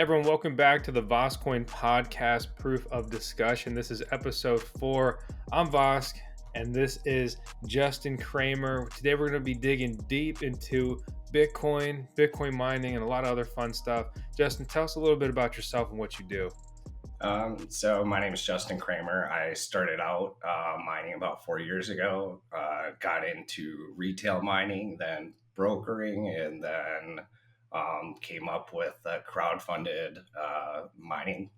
Everyone, welcome back to the VoskCoin PoDcast Proof of Discussion. This is episode 4. I'm Vosk, and this is Justin Kramer. Today we're going to be digging deep into Bitcoin mining, and a lot of other fun stuff. Justin, tell us a little bit about yourself and what you do. So my name is Justin Kramer. I started out mining about 4 years ago, got into retail mining, then brokering, and then came up with a crowdfunded mining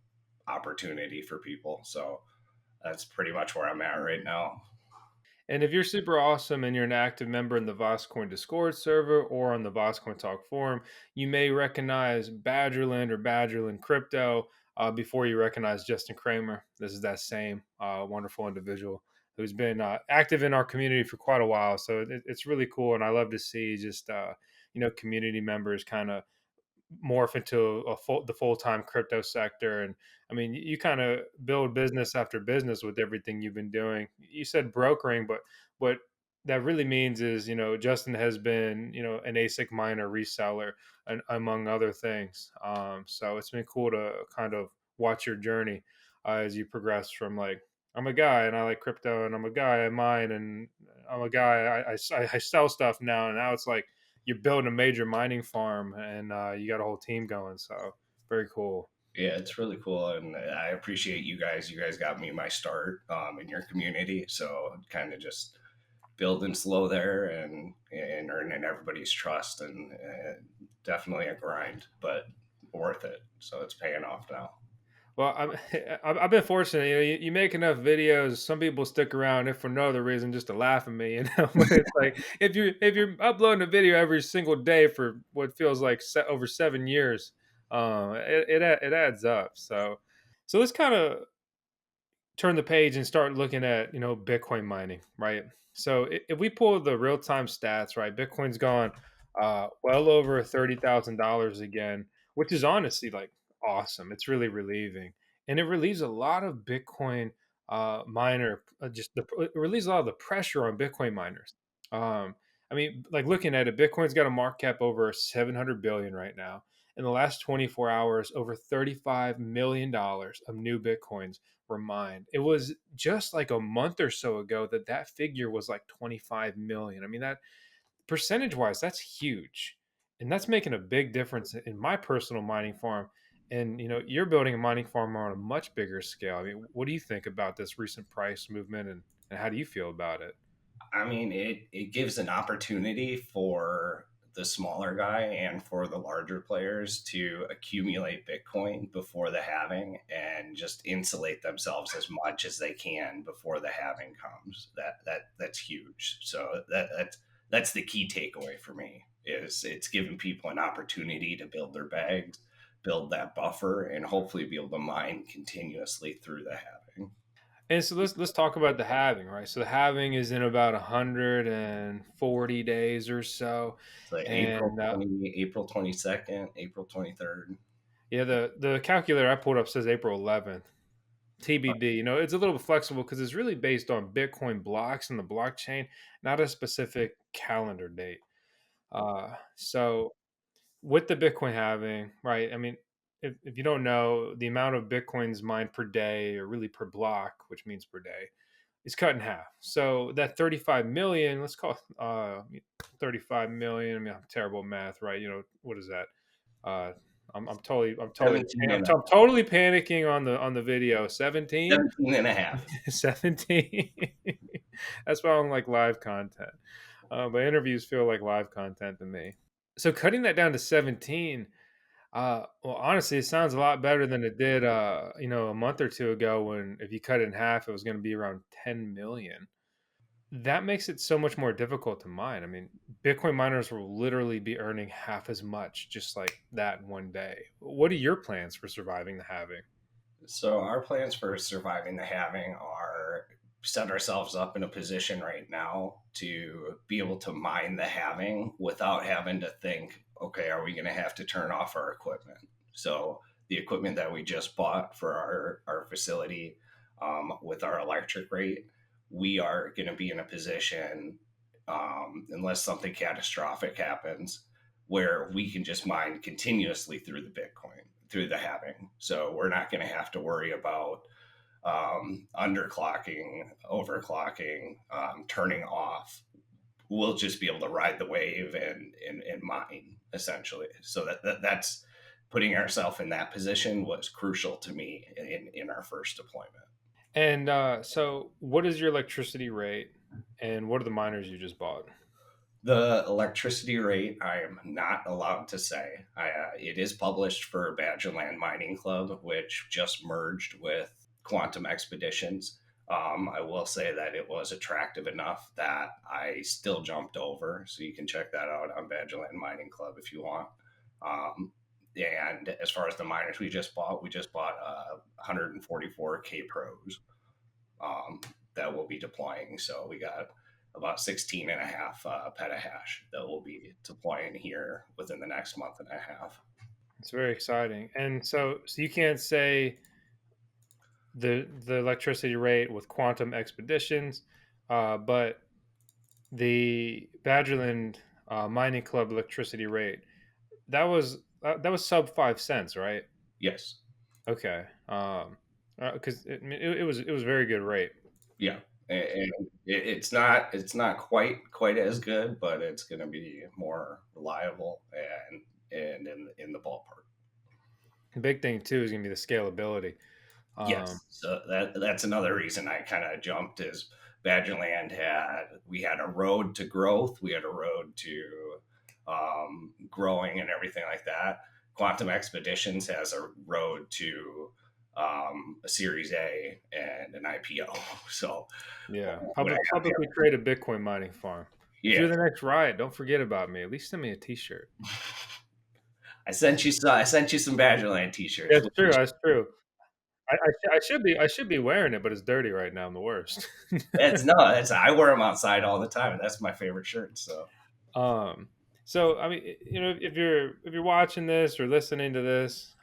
opportunity for people. So that's pretty much where I'm at right now. And if you're super awesome and you're an active member in the VoskCoin Discord server or on the VoskCoin Talk forum, you may recognize Badgerland or Badgerland Crypto before you recognize Justin Kramer. This is that same wonderful individual who's been active in our community for quite a while. So it's really cool, and I love to see just community members kind of morph into the full-time crypto sector. And I mean, you kind of build business after business with everything you've been doing. You said brokering, but what that really means is, Justin has been, an ASIC miner reseller, and among other things. So it's been cool to kind of watch your journey as you progress from like, I'm a guy and I like crypto, and I'm a guy I mine, and I'm a guy I sell stuff now, and now it's like you're building a major mining farm, and you got a whole team going. So very cool. Yeah, it's really cool, and I appreciate you guys. You guys got me my start in your community, so kind of just building slow there and earning everybody's trust, and definitely a grind, but worth it. So it's paying off now. Well, I've been fortunate. You make enough videos. Some people stick around if for no other reason just to laugh at me. But it's like if you're uploading a video every single day for what feels like over 7 years, it adds up. So let's kind of turn the page and start looking at Bitcoin mining, right? So if we pull the real time stats, right, Bitcoin's gone well over $30,000 again, which is honestly like awesome. It's really relieving, and it relieves a lot of Bitcoin miner it relieves a lot of the pressure on Bitcoin miners. I mean, like looking at it, Bitcoin's got a market cap over 700 billion right now. In the last 24 hours, over $35 million of new Bitcoins were mined. It was just like a month or so ago that figure was like 25 million. I mean, that percentage wise, that's huge. And that's making a big difference in my personal mining farm. And you're building a mining farm on a much bigger scale. I mean, what do you think about this recent price movement, and how do you feel about it? I mean, it gives an opportunity for the smaller guy and for the larger players to accumulate Bitcoin before the halving and just insulate themselves as much as they can before the halving comes. That's huge. So that's the key takeaway for me is it's giving people an opportunity to build their bags, build that buffer, and hopefully be able to mine continuously through the halving. And so let's talk about the halving, right? So the halving is in about 140 days or so, It's like and April 22nd, April 23rd. yeah, the calculator I pulled up says April 11th. TBD. It's a little bit flexible because it's really based on Bitcoin blocks and the blockchain, not a specific calendar date. So with the Bitcoin halving, right? I mean, if you don't know, the amount of Bitcoins mined per day, or really per block, which means per day, is cut in half. So that 35 million, let's call it 35 million. I mean, I'm terrible at math, right? What is that? Uh, I'm totally panicking on the video. 17? 17 and a half. 17. That's why I don't like live content. But interviews feel like live content to me. So cutting that down to 17, well, honestly, it sounds a lot better than it did, a month or two ago, when if you cut it in half, it was going to be around 10 million. That makes it so much more difficult to mine. I mean, Bitcoin miners will literally be earning half as much just like that in one day. What are your plans for surviving the halving? So our plans for surviving the halving are set ourselves up in a position right now to be able to mine the halving without having to think, okay, are we going to have to turn off our equipment? So the equipment that we just bought for our facility with our electric rate, we are going to be in a position, unless something catastrophic happens, where we can just mine continuously through the Bitcoin. through the halving. So we're not going to have to worry about underclocking, overclocking, turning off. We'll just be able to ride the wave and mine essentially. So that's putting ourselves in that position was crucial to me in our first deployment. And so, what is your electricity rate, and what are the miners you just bought? The electricity rate, I am not allowed to say. It is published for Badgerland Mining Club, which just merged with Quantum Expeditions. I will say that it was attractive enough that I still jumped over. So you can check that out on Badgerland Mining Club if you want. Um, and as far as the miners we just bought 144K pros um, that we'll be deploying. So we got about 16 and a half petahash that we'll be deploying here within the next month and a half. It's very exciting. And so you can't say the electricity rate with Quantum Expeditions, but the Badgerland Mining Club electricity rate that was sub 5 cents, right? Yes. Okay. Because it was very good rate. Yeah. And it's not quite as good, but it's going to be more reliable and in the ballpark. The big thing too is going to be the scalability. Yes, so that's another reason I kind of jumped is Badgerland we had a road to growth, we had a road to growing and everything like that. Quantum Expeditions has a road to a Series A and an IPO. So Yeah, when I got publicly trade a Bitcoin mining farm. If yeah, you're the next riot, don't forget about me. At least send me a T-shirt. I sent you some Badgerland T-shirts. That's true. That's true. I should be wearing it, but it's dirty right now. I'm the worst. It's no, it's I wear them outside all the time. That's my favorite shirt. So um, so I mean, if you're watching this or listening to this,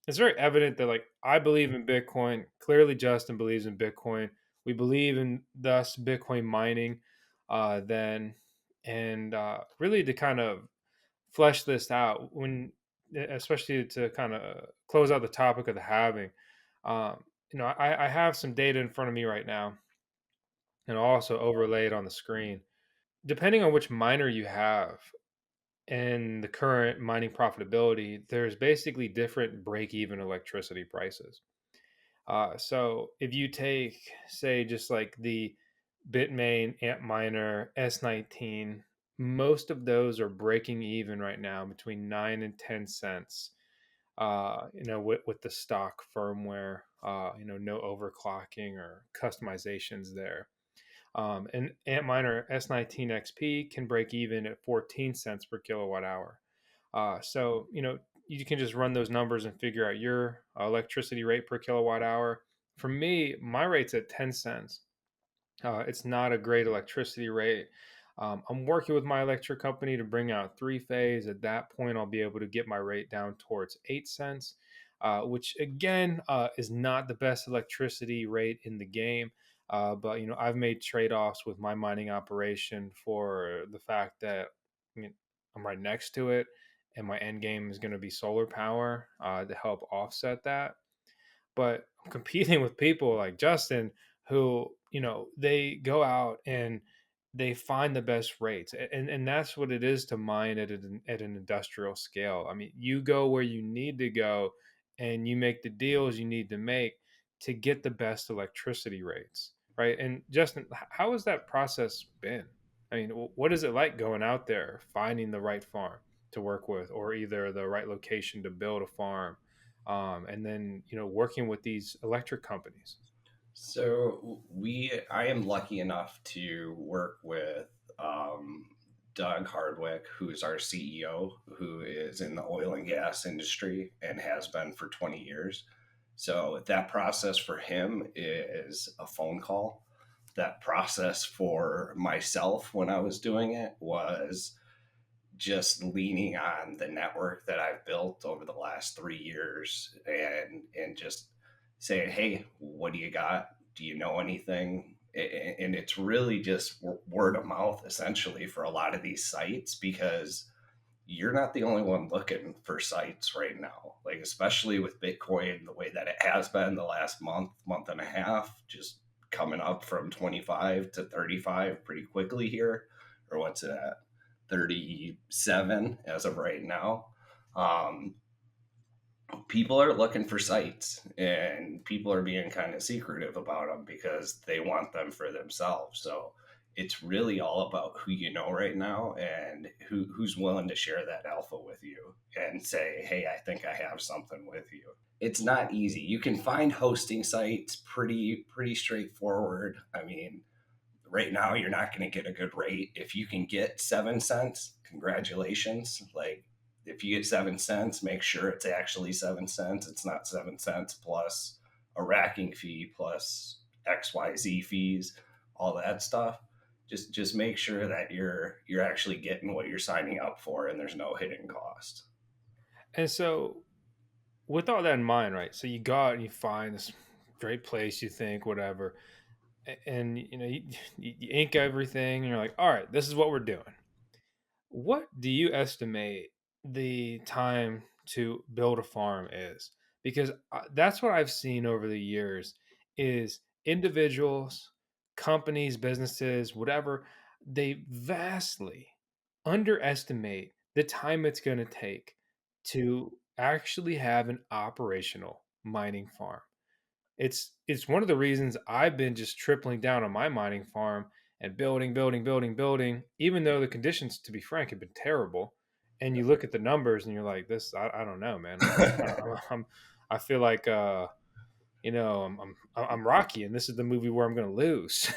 it's very evident that like I believe in Bitcoin. Clearly, Justin believes in Bitcoin. We believe in thus Bitcoin mining. Then and really to kind of flesh this out when especially to kind of close out the topic of the halving. um, I have some data in front of me right now, and I'll also overlay it on the screen. Depending on which miner you have and the current mining profitability, there's basically different break-even electricity prices. So if you take, say, just like the Bitmain Antminer S19, most of those are breaking even right now between 9 and 10 cents. With the stock firmware, no overclocking or customizations there. And Antminer S19 XP can break even at 14 cents per kilowatt hour. So, you can just run those numbers and figure out your electricity rate per kilowatt hour. For me, my rate's at 10 cents. It's not a great electricity rate. I'm working with my electric company to bring out three phase. At that point, I'll be able to get my rate down towards 8 cents, which again is not the best electricity rate in the game. But I've made trade offs with my mining operation for the fact that I'm right next to it, and my end game is going to be solar power to help offset that. But I'm competing with people like Justin who, they go out and they find the best rates. And that's what it is to mine at an industrial scale. I mean, you go where you need to go and you make the deals you need to make to get the best electricity rates, right? And Justin, how has that process been? I mean, what is it like going out there, finding the right farm to work with, or either the right location to build a farm, and then working with these electric companies? So I am lucky enough to work with Doug Hardwick, who's our CEO, who is in the oil and gas industry and has been for 20 years. So that process for him is a phone call. That process for myself when I was doing it was just leaning on the network that I've built over the last 3 years and just saying, hey, what do you got? Do you know anything? And it's really just word of mouth essentially for a lot of these sites because you're not the only one looking for sites right now. Like, especially with Bitcoin, the way that it has been the last month and a half, just coming up from 25 to 35 pretty quickly here. Or what's it at? 37 as of right now. Um, People are looking for sites, and people are being kind of secretive about them because they want them for themselves. So it's really all about who you know right now and who's willing to share that alpha with you and say, hey, I think I have something with you. It's not easy. You can find hosting sites pretty straightforward. I mean, right now you're not going to get a good rate. If you can get 7 cents, congratulations. Like, if you get 7 cents, make sure it's actually 7 cents. It's not 7 cents plus a racking fee plus XYZ fees, all that stuff. Just make sure that you're actually getting what you're signing up for and there's no hidden cost. And so, with all that in mind, right? So you go out and you find this great place, you think, whatever, and you ink everything, and you're like, all right, this is what we're doing. What do you estimate the time to build a farm is? Because that's what I've seen over the years is individuals, companies, businesses, whatever, they vastly underestimate the time it's going to take to actually have an operational mining farm. It's one of the reasons I've been just tripling down on my mining farm and building, building, building, building, even though the conditions, to be frank, have been terrible. And you look at the numbers and you're like, this, I don't know, man. I feel like, I'm Rocky, and this is the movie where I'm going to lose.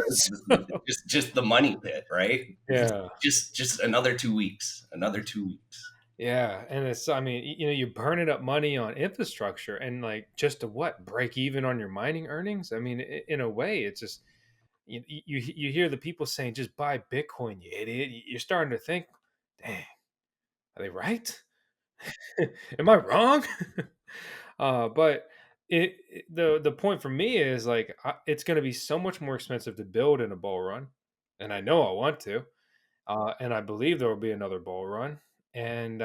So, just the money pit, right? yeah, Just another 2 weeks, another 2 weeks. yeah, and it's, I mean, you're burning up money on infrastructure, and like just to what, break even on your mining earnings. I mean, in a way, it's just you hear the people saying just buy Bitcoin, you idiot. You're starting to think, dang, are they right? Am I wrong? But the point for me is like it's going to be so much more expensive to build in a bull run, and I know I want to, and I believe there will be another bull run, and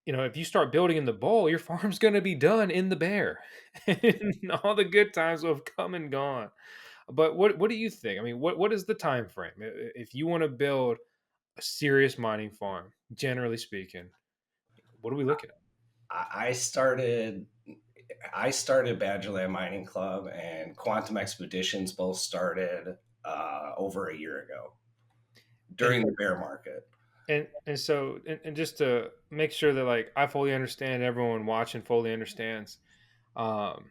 if you start building in the bull, your farm's going to be done in the bear, and all the good times will have come and gone. But what do you think? I mean, what is the time frame if you want to build a serious mining farm? Generally speaking, what are we looking at? I started I started Badgerland Mining Club and Quantum Expeditions both started over a year ago And during the bear market. and just to make sure that like I fully understand, everyone watching fully understands, um,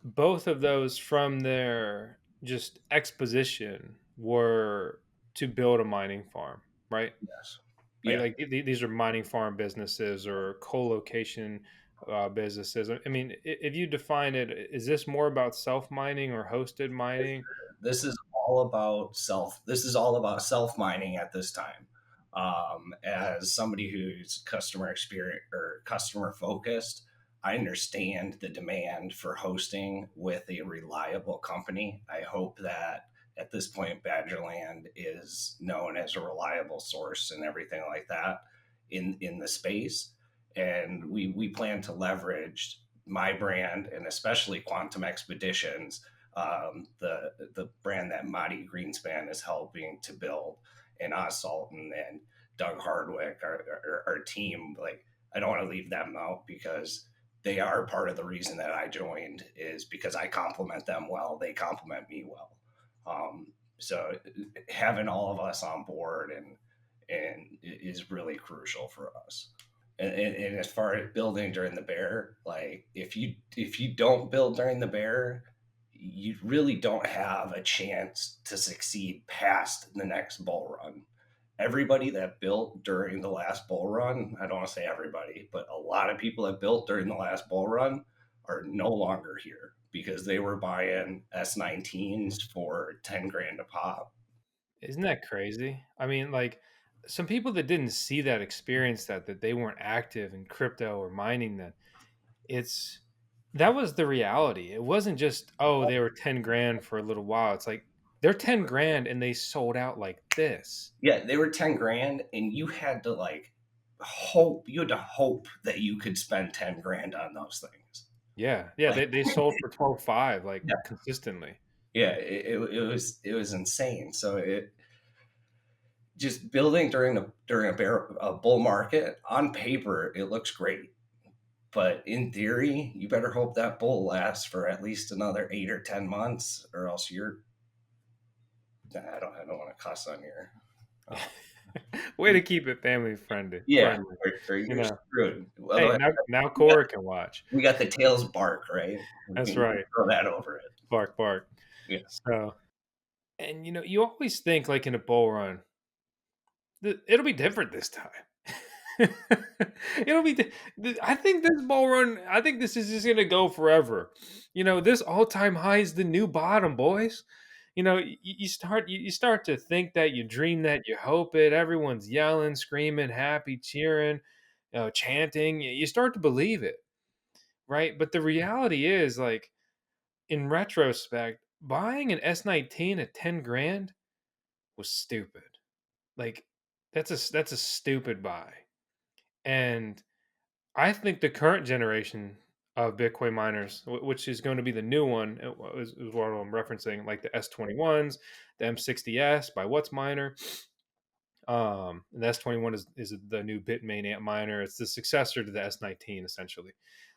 both of those from their just exposition were to build a mining farm, right? Yes. Like Yeah. these are mining farm businesses or co-location businesses. I mean, if you define it, is this more about self mining or hosted mining? This is all about self mining at this time. As somebody who's customer experience or customer focused, I understand the demand for hosting with a reliable company. I hope that at this point Badgerland is known as a reliable source and everything like that in the space. And we plan to leverage my brand and especially Quantum Expeditions, the brand that Marty Greenspan is helping to build, and Oz Sultan and Doug Hardwick, our team. Like, I don't want to leave them out because they are part of the reason that I joined, is because I compliment them well. They compliment me well. So having all of us on board and is really crucial for us. And as far as building during the bear, like, if you don't build during the bear, you really don't have a chance to succeed past the next bull run. Everybody that built during the last bull run, I don't want to say everybody, but a lot of people that built during the last bull run are no longer here because they were buying S19s for 10 grand a pop. Isn't that crazy? I mean, like some people that didn't see that, experience that they weren't active in crypto or mining, then that was the reality. It wasn't just, oh, they were 10 grand for a little while. It's like They're 10 grand and they sold out like this. Yeah, they were 10 grand, and you had to like hope, you had to hope that you could spend 10 grand on those things. Yeah. Yeah. Like, They sold for 12.5 like yeah, consistently. yeah, it was insane. So it just building during a bull market on paper, it looks great. But in theory, you better hope that bull lasts for at least another 8 or 10 months, or else you're. I don't want to cuss on here. Uh, Way to keep it family friendly. yeah, Friendly. or You you're know. screwed. Hey, Otherwise, now we got Cora can watch. we got the tails bark, right? That's We can right. throw that over it. Bark, bark. Yeah, So, and you always think like in a bull run, it'll be different this time. It'll be. I think this bull run. I think this is just gonna go forever. This all-time high is the new bottom, boys. You start to think that, you dream that, you hope it. Everyone's yelling, screaming, happy, cheering, chanting. You start to believe it, right? But the reality is, like, in retrospect, buying an S19 at 10 grand was stupid. Like, that's a stupid buy. And I think the current generation of Bitcoin miners, which is going to be the new one, is what I'm referencing, like the S21s, the M60S by What's Miner. And the S21 is the new Bitmain amp miner. It's the successor to the S19, essentially.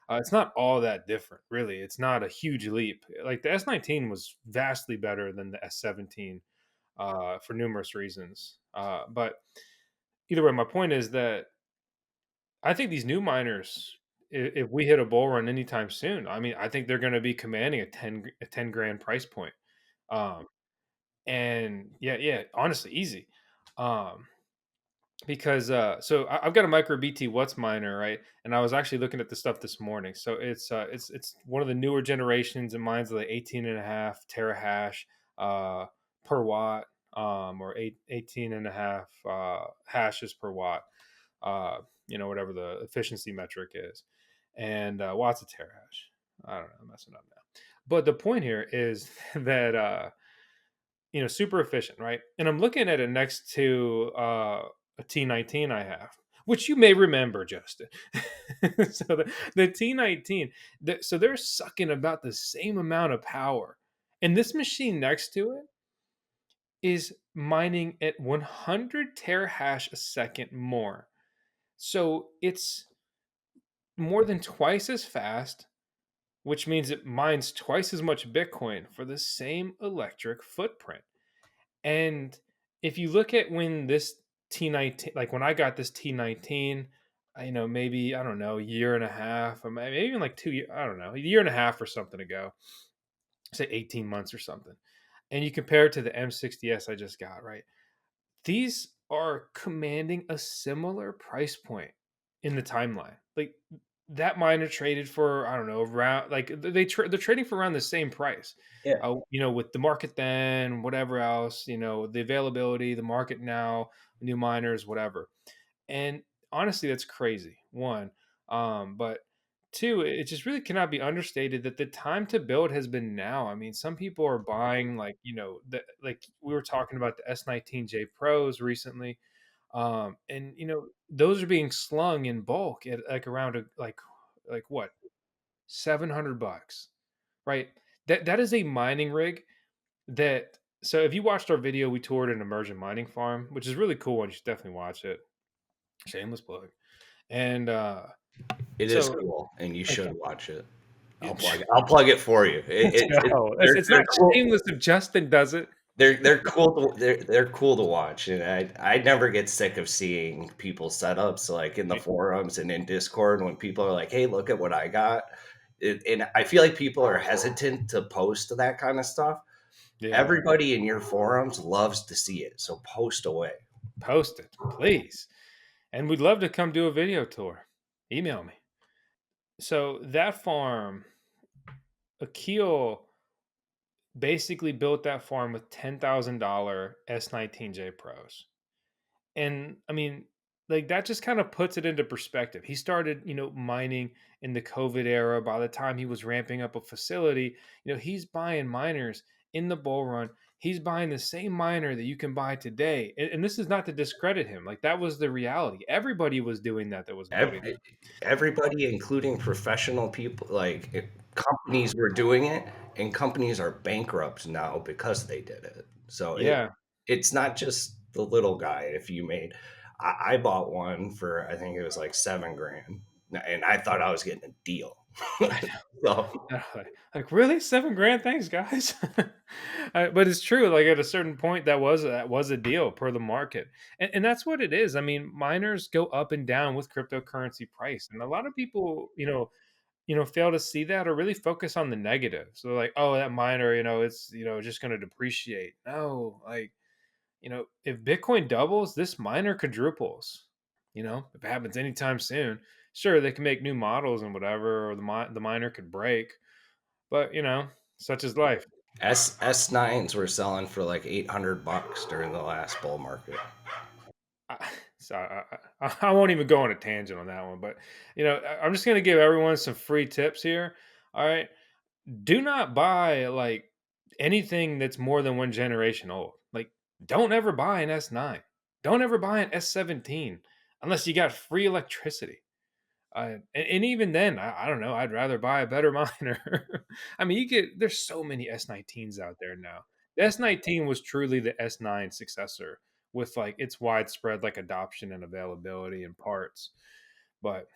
It's not all that different, really. It's not a huge leap. Like, the S19 was vastly better than the S17 for numerous reasons. But either way, my point is that I think these new miners, if we hit a bull run anytime soon, I mean, I think they're going to be commanding a 10 grand price point. Um, and yeah, yeah, honestly, easy. Um, because so I've got a micro BT What's miner, right? And I was actually looking at the stuff this morning. So it's one of the newer generations. It mines like 18 and a half terahash per watt, or 18 and a half hashes per watt, whatever the efficiency metric is, and watts of terahash. I don't know, I'm messing up now. But the point here is that super efficient, right? And I'm looking at it next to a T19 I have, which you may remember, Justin. So the T19, so they're sucking about the same amount of power, and this machine next to it is mining at 100 terahash a second more. So it's more than twice as fast, which means it mines twice as much Bitcoin for the same electric footprint. And if you look at when this T19, like when I got this T19, maybe, I don't know, a year and a half, or maybe even like 2 years, I don't know, a year and a half or something ago, say 18 months or something. And you compare it to the M60S I just got, right? These are commanding a similar price point in the timeline. Like, that miner traded for, I don't know, around, like, they're trading for around the same price. yeah, With the market then, whatever else, the availability, the market now, new miners, whatever. And honestly, that's crazy. One, but two, it just really cannot be understated that the time to build has been now. I mean, some people are buying, like, like we were talking about the S19J Pros recently, and those are being slung in bulk at like around like what, $700, right? That is a mining rig that. So if you watched our video, we toured an immersion mining farm, which is really cool, and you should definitely watch it. Shameless plug. And it is so cool, and you okay. should watch it. I'll plug it for you. Let's go. It's They're not cool. shameless if Justin does it. They're cool. They're cool to watch, and I never get sick of seeing people's setups, like in the forums and in Discord, when people are like, "Hey, look at what I got." And I feel like people are hesitant to post that kind of stuff. Yeah. Everybody in your forums loves to see it, so post away. Post it, please. And we'd love to come do a video tour. Email me. So that farm, Akil basically built that farm with $10,000 S19J Pros. And I mean, like, that just kind of puts it into perspective. He started, mining in the COVID era. By the time he was ramping up a facility, he's buying miners in the bull run. he's buying the same miner that you can buy today. And this is not to discredit him. Like that was the reality. Everybody was doing that was building Ev- Everybody, including professional people, companies were doing it, and companies are bankrupt now because they did it. So Yeah. it's not just the little guy. If you made, I bought one for, I think it was like 7 grand, and I thought I was getting a deal. I So know. Like really 7 grand? Thanks, guys. But it's true. Like at a certain point, that was a deal per the market, and that's what it is. I mean, miners go up and down with cryptocurrency price, and a lot of people, fail to see that or really focus on the negative. So like, oh, that miner, it's just going to depreciate. No, like if Bitcoin doubles, this miner quadruples. If it happens anytime soon, sure they can make new models and whatever, or the miner could break, but such is life. S9s were selling for like $800 during the last bull market. I, so I won't even go on a tangent on that one, but I'm just gonna give everyone some free tips here. All right, do not buy like anything that's more than one generation old. Like, don't ever buy an S9. Don't ever buy an S17 unless you got free electricity. And even then, I don't know. I'd rather buy a better miner. I mean, there's so many S19s out there now. The S19 was truly the S9 successor with like its widespread like adoption and availability and parts. But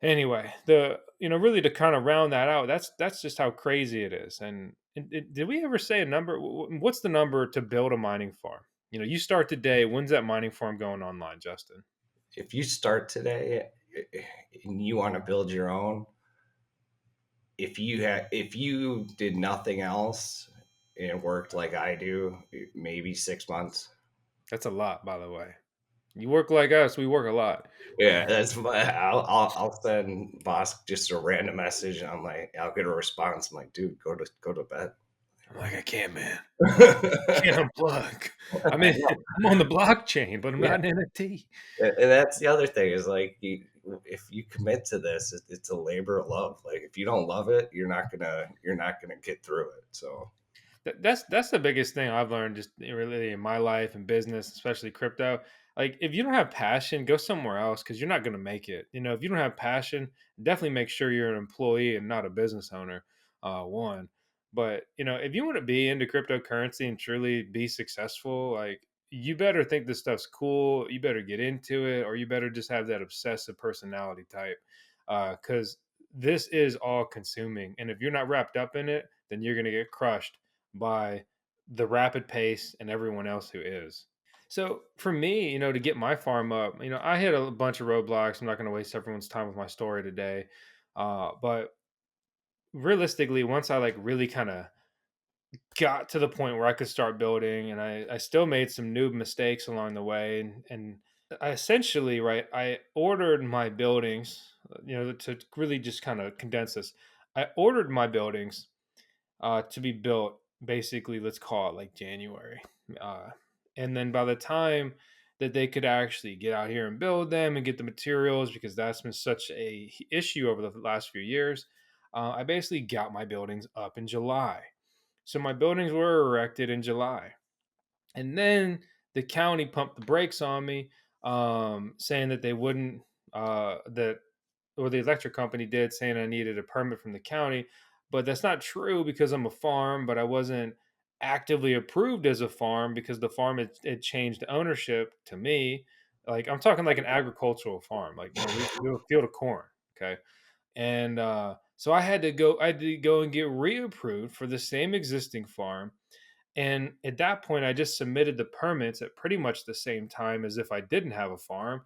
anyway, really to kind of round that out, that's just how crazy it is. And did we ever say a number? What's the number to build a mining farm? You start today. When's that mining farm going online, Justin? If you start today and you want to build your own, if you did nothing else and worked like I do, maybe 6 months. That's a lot, by the way. You work like us. We work a lot. Yeah, that's I'll send Vosk just a random message. And I'm like, I'll get a response. I'm like, dude, go to bed. I'm like, I can't, man. Can't I unplug. I mean, know. I'm on the blockchain, but I'm Yeah, not an NFT. and that's the other thing is like, if you commit to this, it's a labor of love. Like if you don't love it, you're not gonna get through it. So That's the biggest thing I've learned just really in my life and business, especially crypto. Like if you don't have passion, go somewhere else because you're not going to make it. If you don't have passion, definitely make sure you're an employee and not a business owner. One, but if you want to be into cryptocurrency and truly be successful, like you better think this stuff's cool. You better get into it, or you better just have that obsessive personality type, because this is all consuming. And if you're not wrapped up in it, then you're going to get crushed by the rapid pace and everyone else who is. So for me, to get my farm up, I hit a bunch of roadblocks. I'm not going to waste everyone's time with my story today. But realistically, once I like really kind of got to the point where I could start building, and I still made some noob mistakes along the way. And I essentially, right, I ordered my buildings, to really just kind of condense this. I ordered my buildings to be built basically, let's call it like January. Uh, and then by the time that they could actually get out here and build them and get the materials, because that's been such a issue over the last few years, I basically got my buildings up in July. So my buildings were erected in July. And then the county pumped the brakes on me, saying that they wouldn't, that or the electric company did, saying I needed a permit from the county, but that's not true because I'm a farm, but I wasn't actively approved as a farm because the farm had changed ownership to me. Like I'm talking like an agricultural farm, like we have a field of corn, okay, and so I had to go and get reapproved for the same existing farm, and at that point, I just submitted the permits at pretty much the same time as if I didn't have a farm.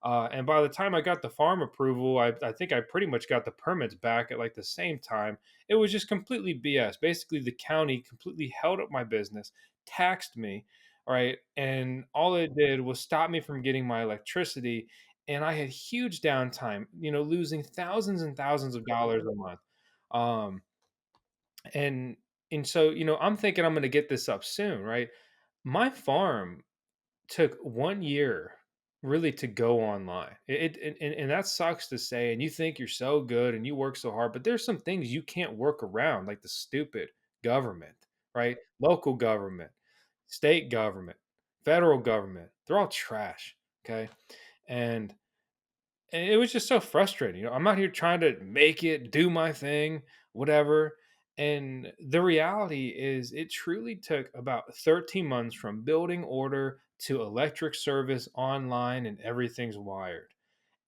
And by the time I got the farm approval, I think I pretty much got the permits back at like the same time. It was just completely BS. Basically, the county completely held up my business, taxed me, right? And all it did was stop me from getting my electricity. And I had huge downtime, losing thousands and thousands of dollars a month. Um, and so, I'm thinking I'm gonna get this up soon, right? My farm took 1 year really to go online. And that sucks to say, and you think you're so good and you work so hard, but there's some things you can't work around, like the stupid government. right? Local government, state government, federal government, they're all trash. Okay. And it was just so frustrating. I'm out here trying to make it, do my thing, whatever. And the reality is, it truly took about 13 months from building order to electric service online, and everything's wired.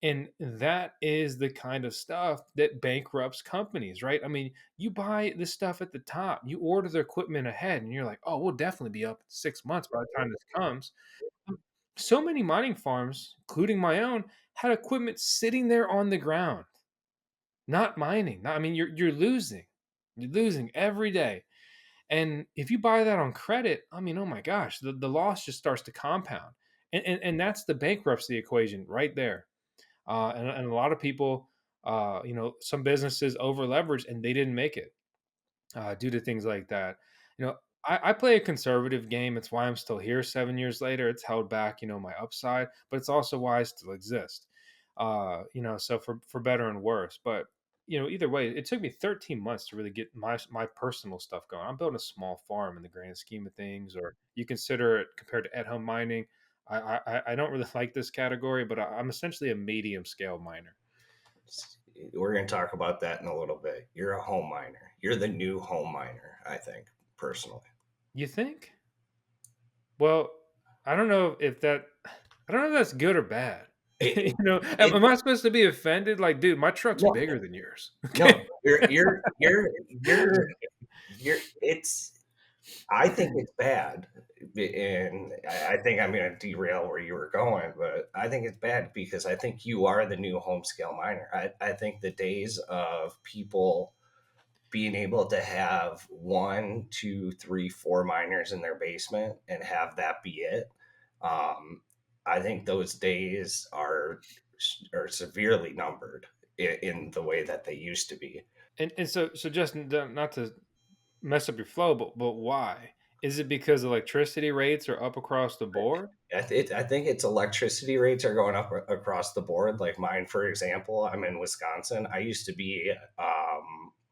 And that is the kind of stuff that bankrupts companies, right? I mean, you buy the stuff at the top, you order the equipment ahead, and you're like, oh, we'll definitely be up in 6 months by the time this comes. So many mining farms, including my own, had equipment sitting there on the ground, not mining. I mean, you're losing. You're losing every day. And if you buy that on credit, I mean, oh my gosh, the loss just starts to compound. And that's the bankruptcy equation right there. And a lot of people, some businesses over leveraged and they didn't make it due to things like that. I play a conservative game. It's why I'm still here 7 years later. It's held back, my upside, but it's also why I still exist. So for better and worse. But either way, it took me 13 months to really get my personal stuff going. I'm building a small farm in the grand scheme of things, or you consider it compared to at home mining. I don't really like this category, but I'm essentially a medium scale miner. We're going to talk about that in a little bit. You're a home miner. You're the new home miner, I think, personally. You think? Well, I don't know if that I don't know if that's good or bad. It, it, Am I supposed to be offended? Like, dude, my truck's no, bigger than yours. no, Okay. you're, it's, I think it's bad. And I think I'm going to derail where you were going, but I think it's bad because I think you are the new home scale miner. I think the days of people being able to have one, two, three, four miners in their basement and have that be it. Um, I think those days are severely numbered in the way that they used to be. And so Justin, not to mess up your flow, but why? Is it because electricity rates are up across the board? I think its electricity rates are going up across the board. Like mine, for example, I'm in Wisconsin. I used to be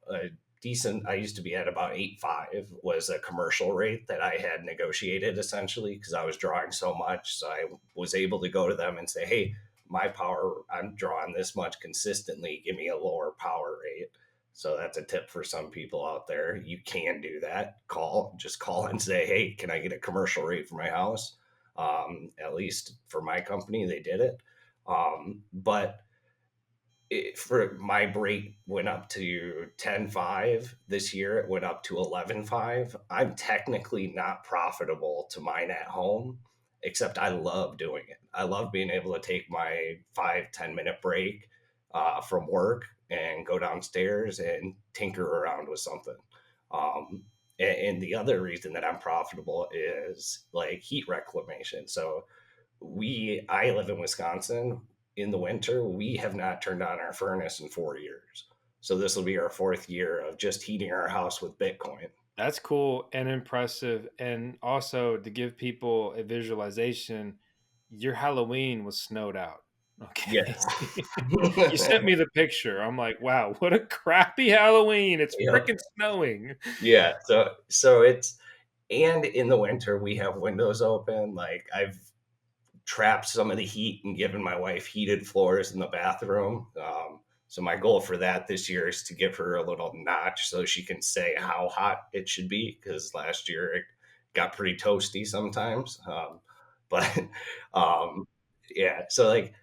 a decent. I used to be at about 8.5 was a commercial rate that I had negotiated essentially because I was drawing so much. So I was able to go to them and say, "Hey, my power, I'm drawing this much consistently. Give me a lower power rate." So that's a tip for some people out there. You can do that. Just call and say, "Hey, can I get a commercial rate for my house?" At least for my company, they did it. But for my rate went up to 10.5 this year. It went up to 11.5. I'm technically not profitable to mine at home, except I love doing it. I love being able to take my 5-10 minute break from work and go downstairs and tinker around with something. And the other reason that I'm profitable is like heat reclamation. So I live in Wisconsin. In the winter, we have not turned on our furnace in 4 years. So this will be our fourth year of just heating our house with Bitcoin. That's cool and impressive. And also to give people a visualization, your Halloween was snowed out. Okay. Yes. You sent me the picture. I'm like, wow, what a crappy Halloween. It's Yep. freaking snowing. Yeah. So it's, and in the winter we have windows open. Like I've trapped some of the heat and given my wife heated floors in the bathroom. So my goal for that this year is to give her a little notch so she can say how hot it should be. Because last year it got pretty toasty sometimes. But yeah, so like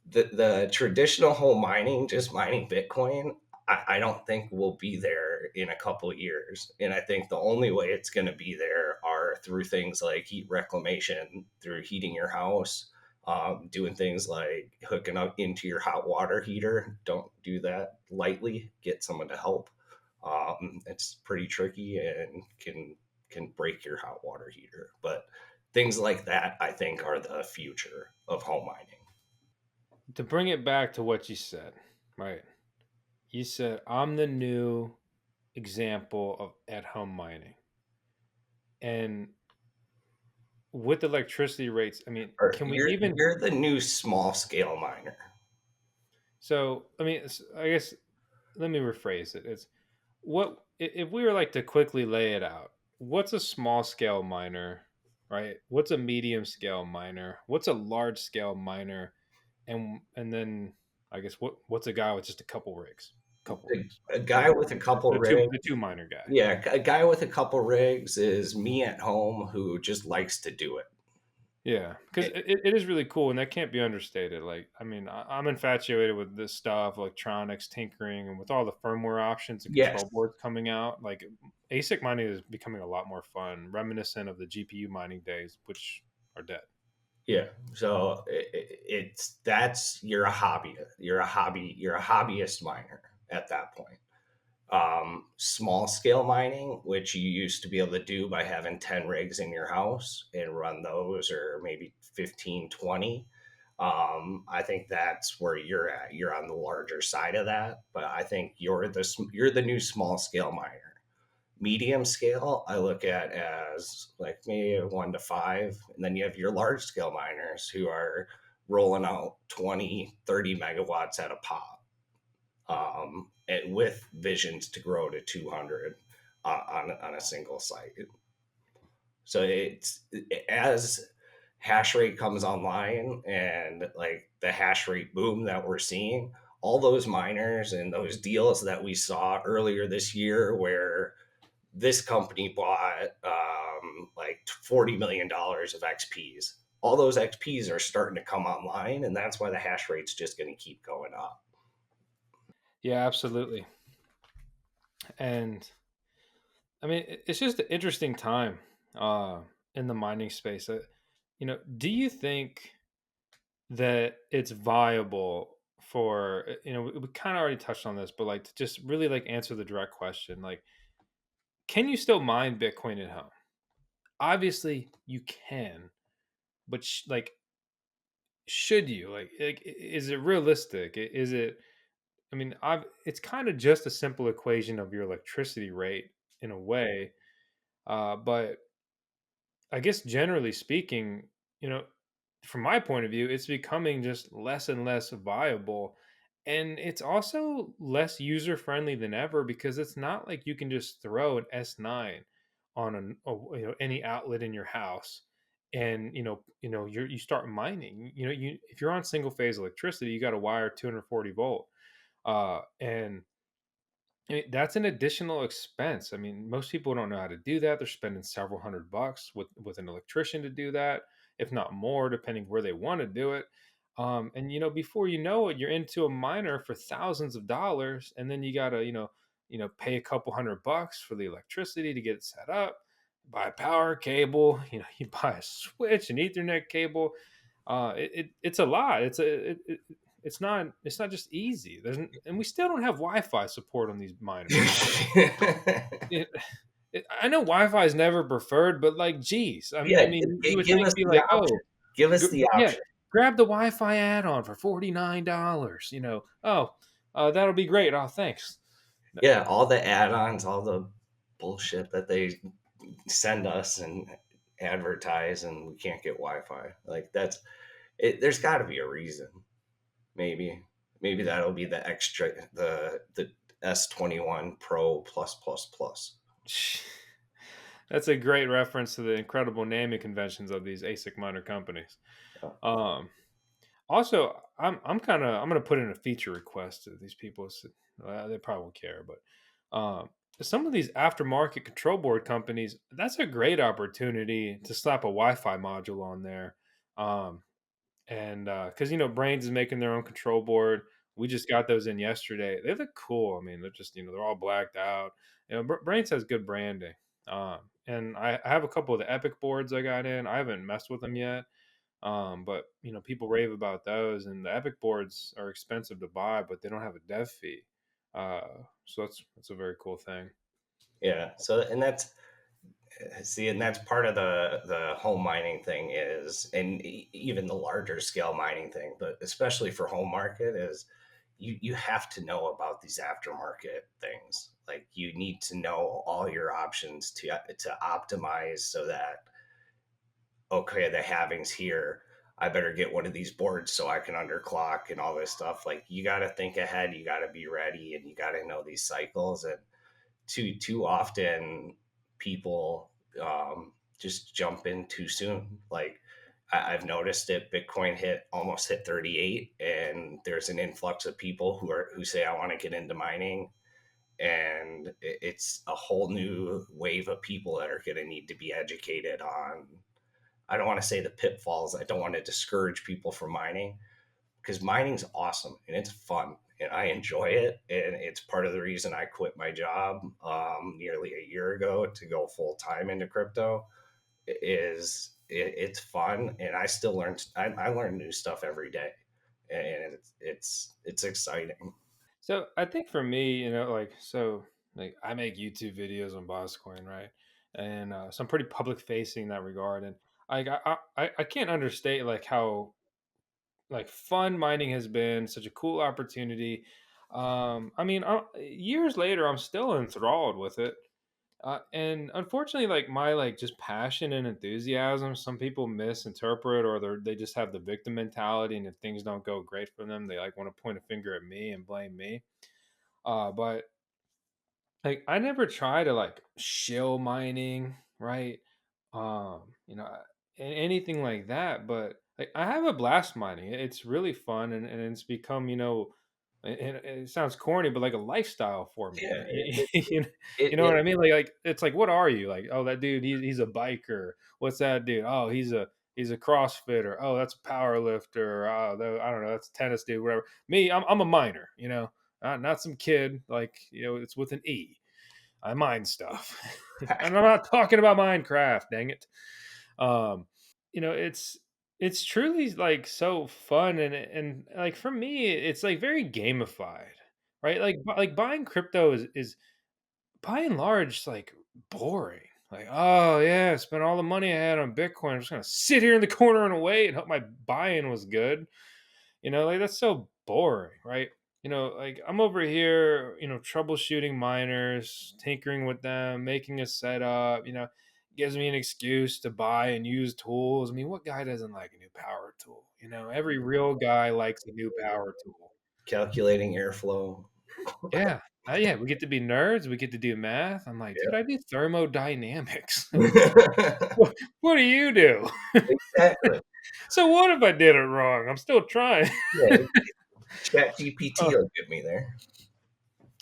the traditional home mining, just mining Bitcoin, I don't think will be there in a couple of years. And I think the only way it's going to be there are through things like heat reclamation, through heating your house, doing things like hooking up into your hot water heater. Don't do that lightly. Get someone to help. It's pretty tricky and can break your hot water heater. But things like that, I think, are the future of home mining. To bring it back to what you said, right? You said, I'm the new example of at home mining. And with electricity rates, I mean, Or can we even? you're the new small scale miner. So, I mean, I guess let me rephrase it. It's what if we were like to quickly lay it out? what's a small scale miner, right? What's a medium scale miner? What's a large scale miner? And then I guess what's a guy with just a couple rigs? Couple rigs. A You guy know, with a couple the rigs. two miner guy. Yeah, a guy with a couple rigs is me at home who just likes to do it. Yeah, because it is really cool, and that can't be understated. Like, I mean, I'm infatuated with this stuff, electronics, tinkering, and with all the firmware options and Yes. control boards coming out. Like, ASIC mining is becoming a lot more fun, reminiscent of the GPU mining days, which are dead. Yeah. So it's that's you're a hobby. You're a hobbyist miner at that point. Small scale mining, which you used to be able to do by having 10 rigs in your house and run those, or maybe 15, 20. I think that's where you're at. You're on the larger side of that, but I think you're the new small scale miner. Medium scale, I look at as like maybe a 1 to 5. And then you have your large scale miners who are rolling out 20, 30 megawatts at a pop, and with visions to grow to 200 on a single site. So it's as hash rate comes online and like the hash rate boom that we're seeing, all those miners and those deals that we saw earlier this year where this company bought like $40 million of XPs. All those XPs are starting to come online, and that's why the hash rate's just going to keep going up. Yeah, absolutely. And I mean, it's just an interesting time uh, in the mining space. Do you think that it's viable for we kind of already touched on this, but like to just really like answer the direct question, like, can you still mine Bitcoin at home? Obviously, you can, but should you is it realistic? Is it? I mean, it's kind of just a simple equation of your electricity rate in a way, but I guess generally speaking, you know, from my point of view, it's becoming just less and less viable. And it's also less user friendly than ever because it's not like you can just throw an S9 on any outlet in your house and you start mining. You if you're on single phase electricity, you got to wire 240 volt. And I mean, that's an additional expense. I mean, most people don't know how to do that. They're spending several $100 with an electrician to do that, if not more, depending where they want to do it. And before you know it, you're into a miner for thousands of dollars, and then you gotta, pay a couple $100 for the electricity to get it set up. Buy a power cable, you buy a switch, an Ethernet cable. It's a lot. It's not just easy. And we still don't have Wi-Fi support on these miners. It, I know Wi-Fi is never preferred, but like, geez, I Yeah, mean, you would give think us be the like, option. oh, Give us the yeah, option. grab the Wi-Fi add-on for $49. Oh, that'll be great. Oh, thanks. Yeah, all the add-ons, all the bullshit that they send us and advertise, and we can't get Wi-Fi. Like that's it. There's got to be a reason. Maybe that'll be the extra the S21 Pro plus plus plus. That's a great reference to the incredible naming conventions of these ASIC miner companies. Oh, Um, Also, I'm gonna put in a feature request to these people. They probably won't care, but some of these aftermarket control board companies, that's a great opportunity to slap a Wi-Fi module on there. And because Brains is making their own control board. We just got those in yesterday. They look cool. I mean, they're just they're all blacked out. Brains has good branding. And I have a couple of the Epic boards I got in. I haven't messed with them yet. But people rave about those, and the Epic boards are expensive to buy, but they don't have a dev fee. So that's a very cool thing. yeah. So and that's see, and that's part of the home mining thing is, and even the larger scale mining thing, but especially for home market is you have to know about these aftermarket things. Like you need to know all your options to optimize so that okay, the halving's here. I better get one of these boards so I can underclock and all this stuff. Like you got to think ahead, you got to be ready, and you got to know these cycles. And too often, people just jump in too soon. Like I've noticed it. Bitcoin almost hit 38, and there's an influx of people who say I want to get into mining, and it's a whole new wave of people that are going to need to be educated on. I don't want to say the pitfalls. I don't want to discourage people from mining, because mining's awesome and it's fun and I enjoy it. And it's part of the reason I quit my job nearly a year ago to go full time into crypto. It's fun, and I still learn. I learn new stuff every day, and it's exciting. So I think for me, like I make YouTube videos on VoskCoin, right? And so I'm pretty public facing in that regard. And I can't understate like how like fun mining has been, such a cool opportunity. Years later, I'm still enthralled with it. And unfortunately, like my like just passion and enthusiasm, some people misinterpret, or they just have the victim mentality, and if things don't go great for them, they like want to point a finger at me and blame me. But like I never try to like shill mining, right? You know, anything like that. But like I have a blast mining. It's really fun, and it's become, and it sounds corny, but like a lifestyle for me. Yeah, You know what it I mean? Like it's like, what are you? Like, oh, that dude, he's a biker. What's that dude? Oh, he's a CrossFitter. Oh, that's a power lifter. Oh, I don't know, that's a tennis dude. Whatever. Me, I'm a miner. Not some kid. Like, it's with an E. I mine stuff. And I'm not talking about Minecraft, dang it. It's truly like so fun, and like for me it's like very gamified, right? Like buying crypto is by and large like boring. Like, oh yeah, spent all the money I had on Bitcoin. I'm just gonna sit here in the corner and wait and hope my buy-in was good. Like that's so boring, right? Like I'm over here, troubleshooting miners, tinkering with them, making a setup, gives me an excuse to buy and use tools. I mean, what guy doesn't like a new power tool? Every real guy likes a new power tool. calculating airflow. Yeah. Yeah, we get to be nerds. We get to do math. I'm like, dude, I do thermodynamics. Yeah. What do you do? Exactly. So what if I did it wrong? I'm still trying. Yeah, Chat GPT Uh, will get me there.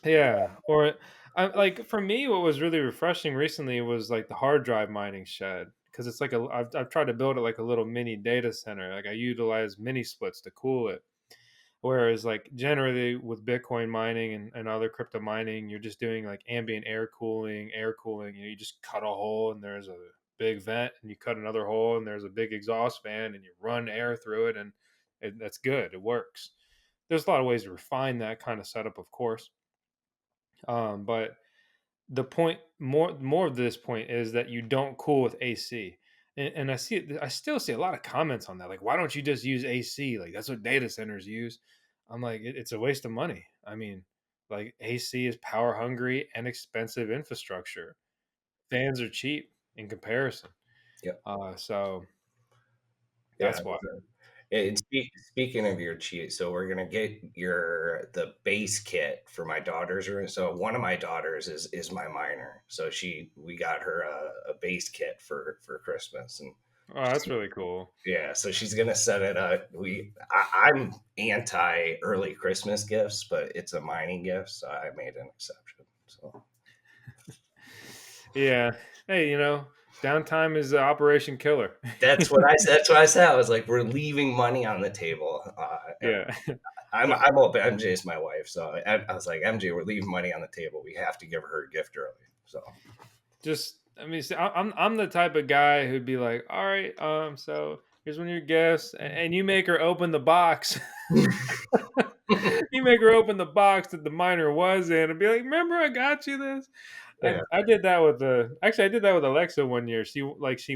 Yeah, or like for me, what was really refreshing recently was like the hard drive mining shed, because it's like I've tried to build it like a little mini data center. Like I utilize mini splits to cool it. Whereas like generally with Bitcoin mining and other crypto mining, you're just doing like ambient air cooling. You just cut a hole and there's a big vent, and you cut another hole and there's a big exhaust fan, and you run air through it, and that's good. It works. There's a lot of ways to refine that kind of setup, of course. But the point, more of this point, is that you don't cool with AC. And I still see a lot of comments on that. Like, why don't you just use AC? Like, that's what data centers use. I'm like, it's a waste of money. I mean, like AC is power hungry and expensive infrastructure. Fans are cheap in comparison. Yep. So Yeah. that's why. Speaking of your cheat, so we're gonna get the base kit for my daughter's room. So one of my daughters is my minor, so we got her a base kit for Christmas, and Oh, that's really cool. yeah, so she's gonna set it up. I'm anti early Christmas gifts, but it's a mining gift, so I made an exception. So Yeah. Hey, downtime is Operation Killer. that's what I said. That's what I said. I was like, we're leaving money on the table, and Yeah. I'm open. MJ's my wife, so I was like, MJ, we're leaving money on the table. We have to give her a gift early. So Just, I mean, see, I'm the type of guy who'd be like, all right, so here's one of your gifts, and you make her open the box. You make her open the box that the miner was in, and be like, remember I got you this. yeah, I did that with actually I did that with Alexa one year. She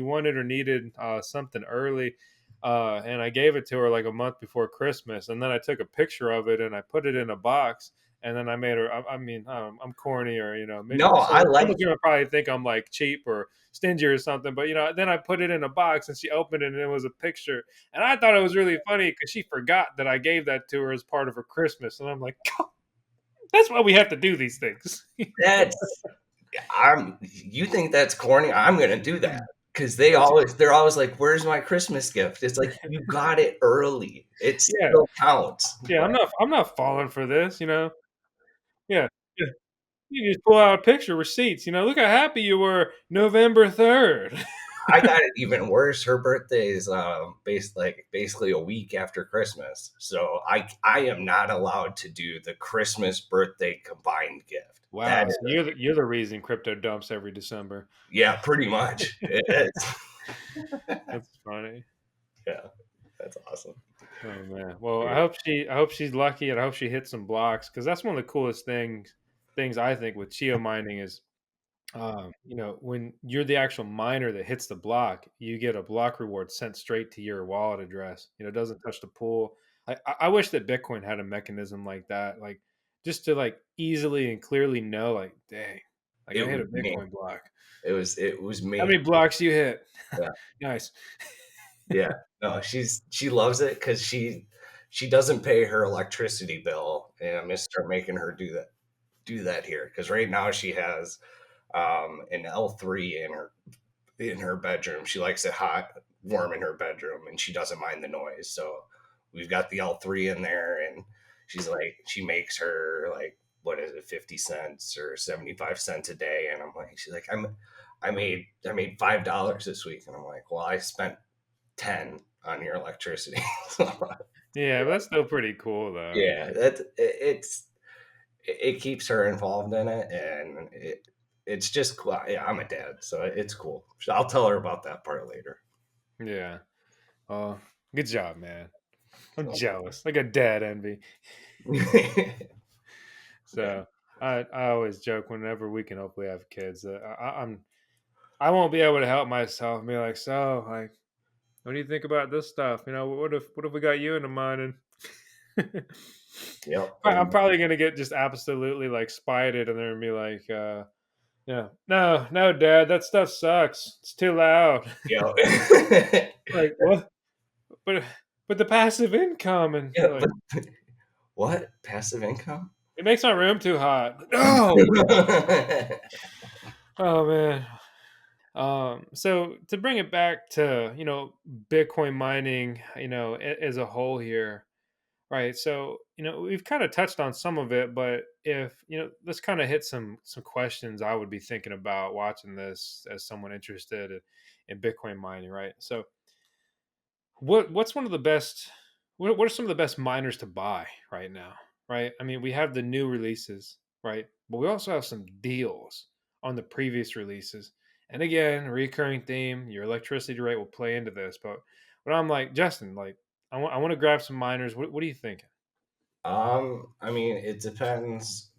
wanted or needed something early, and I gave it to her like a month before Christmas, and then I took a picture of it and I put it in a box, and then I made her. I mean, I'm corny, or no, I like. someone's gonna probably think I'm like cheap or stingy or something, but then I put it in a box and she opened it and it was a picture, and I thought it was really funny because she forgot that I gave that to her as part of her Christmas, and I'm like, that's why we have to do these things. That's You think that's corny? I'm gonna do that because That's they're always like, "Where's my Christmas gift?" It's like you got it early. It yeah, still counts. yeah. But I'm not falling for this. Yeah, yeah. You just pull out a picture receipts. Look how happy you were November 3rd. I got it even worse. Her birthday is basically a week after Christmas, so I am not allowed to do the Christmas birthday combined gift. That Wow, so is, you're the reason crypto dumps every December. yeah, pretty much. It is. That's funny. Yeah, that's awesome. Oh man. Well, Yeah. I hope she's lucky, and I hope she hits some blocks because that's one of the coolest things I think with Chia mining is, when you're the actual miner that hits the block, you get a block reward sent straight to your wallet address. It doesn't touch the pool. I wish that Bitcoin had a mechanism like that, like just to like easily and clearly know, like, dang, like I It hit was a me. Bitcoin block. It was How me. many blocks you hit? Yeah. Nice. Yeah. No, she loves it because she doesn't pay her electricity bill, and I'm gonna start making her do that here because right now she has an L3 in her bedroom. She likes it hot, warm in her bedroom, and she doesn't mind the noise. So we've got the L3 in there, and she makes her like what is it, 50 cents or 75 cents a day, and she's like, I made $5 this week, and I'm like, well, I spent 10 on your electricity. So, Yeah, but that's still pretty cool though. yeah, it keeps her involved in it, and it's just cool. Yeah, I'm a dad, so it's cool. I'll tell her about that part later. Yeah. Oh, good job, man. I'm So, jealous. Like a dad envy. yeah, So I always joke whenever we can hopefully have kids that I won't be able to help myself and be like, so like, what do you think about this stuff? What if we got you into mining? yep, I'm probably gonna get just absolutely like spited and then be like, yeah, no, no, Dad, that stuff sucks. It's too loud. yep. Like what? But but the passive income and Yeah, you're like, but what passive income? it makes my room too hot. No. Oh man. So to bring it back to, Bitcoin mining, as a whole here, right? So, we've kind of touched on some of it, but if, let's kind of hit some questions I would be thinking about watching this as someone interested in Bitcoin mining, right? So, what's one of the best what are some of the best miners to buy right now, right? I mean, we have the new releases, right? But we also have some deals on the previous releases. And again, recurring theme, your electricity rate will play into this. But I'm like, Justin, like, I want to grab some miners. What are you thinking? I mean, it depends.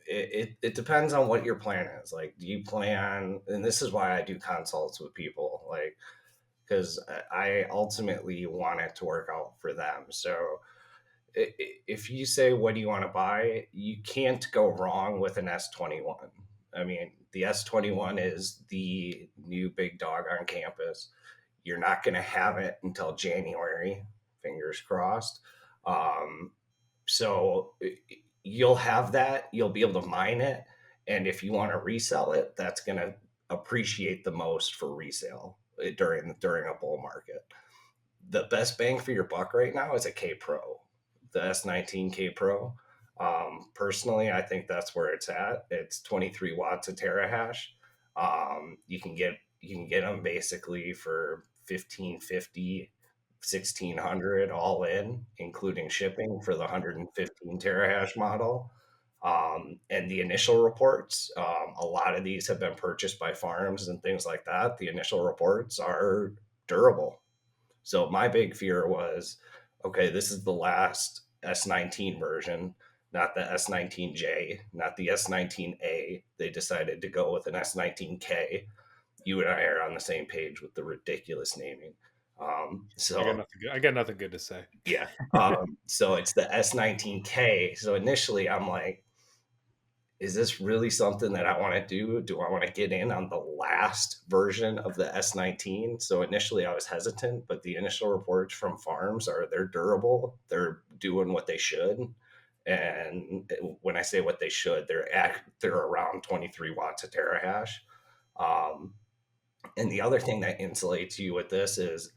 It depends on what your plan is. Like, do you plan? And this is why I do consults with people, like, because I ultimately want it to work out for them. So if you say, what do you want to buy, you can't go wrong with an S21. I mean, the S21 is the new big dog on campus. You're not going to have it until January, fingers crossed. Um, so you'll have that, you'll be able to mine it. And if you want to resell it, that's going to appreciate the most for resale during a bull market. The best bang for your buck right now is a K Pro, the S19K Pro. Personally, I think that's where it's at. It's 23 watts of terahash. You can get them basically for 1550, 1600 all in, including shipping for the 115 terahash model. And the initial reports, a lot of these have been purchased by farms and things like that. The initial reports are durable. So my big fear was, okay, this is the last S19 version, not the S19J, not the S19A. They decided to go with an S19K. You and I are on the same page with the ridiculous naming. I got So nothing good. I got nothing good to say. yeah. So it's the S19K. So initially I'm like, is this really something that I want to do? Do I want to get in on the last version of the S19? So initially I was hesitant, but the initial reports from farms are they're durable. They're doing what they should. And when I say what they should, they're around 23 watts a terahash. Um, and the other thing that insulates you with this is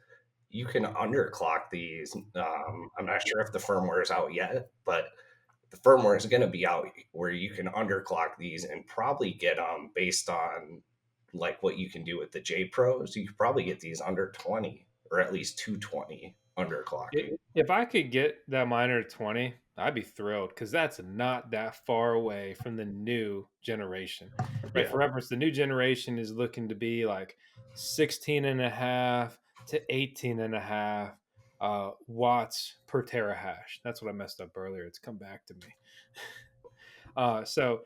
you can underclock these. I'm not sure if the firmware is out yet, but the firmware is going to be out where you can underclock these and probably get them based on like what you can do with the J Pros. You could probably get these under 20 or at least 220 underclocking. If I could get that miner to 20, I'd be thrilled because that's not that far away from the new generation. Right. Yeah. For reference, the new generation is looking to be like 16 and a half to 18 and a half watts per terahash. That's what I messed up earlier. It's come back to me. So,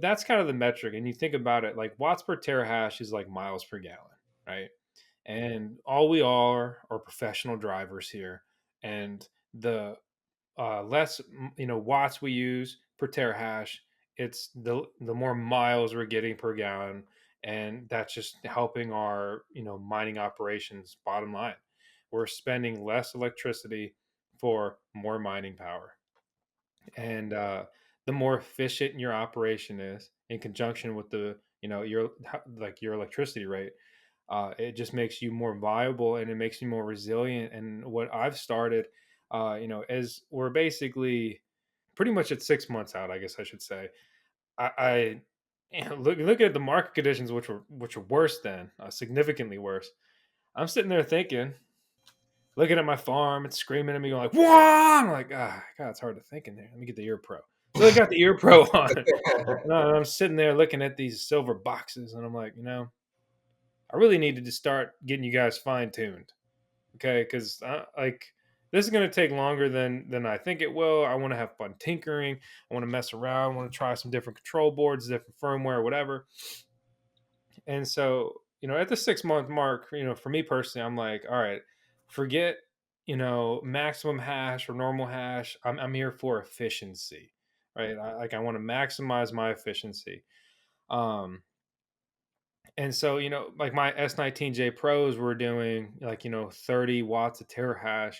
that's kind of the metric. And you think about it like watts per terahash is like miles per gallon, right? And all we are professional drivers here. And the less watts we use per terahash, it's the more miles we're getting per gallon, and that's just helping our mining operations. Bottom line, we're spending less electricity for more mining power, and the more efficient your operation is, in conjunction with the your electricity rate, it just makes you more viable and it makes you more resilient. And what I've started, is we're basically pretty much at 6 months out, I guess I should say. I look at the market conditions, which were worse than significantly worse. I'm sitting there thinking, looking at my farm, it's screaming at me, going like, "Whoa!" I'm like, ah, God, it's hard to think in there. Let me get the ear pro. So I got the ear pro on. And I'm sitting there looking at these silver boxes, and I'm like, I really needed to start getting you guys fine tuned, okay? Because like this is going to take longer than I think it will. I want to have fun tinkering. I want to mess around. I want to try some different control boards, different firmware, whatever. And so, at the 6 month mark, for me personally, I'm like, all right, forget maximum hash or normal hash. I'm here for efficiency, right? I want to maximize my efficiency. Um, And so, like my S19J Pros were doing like, 30 watts of terahash.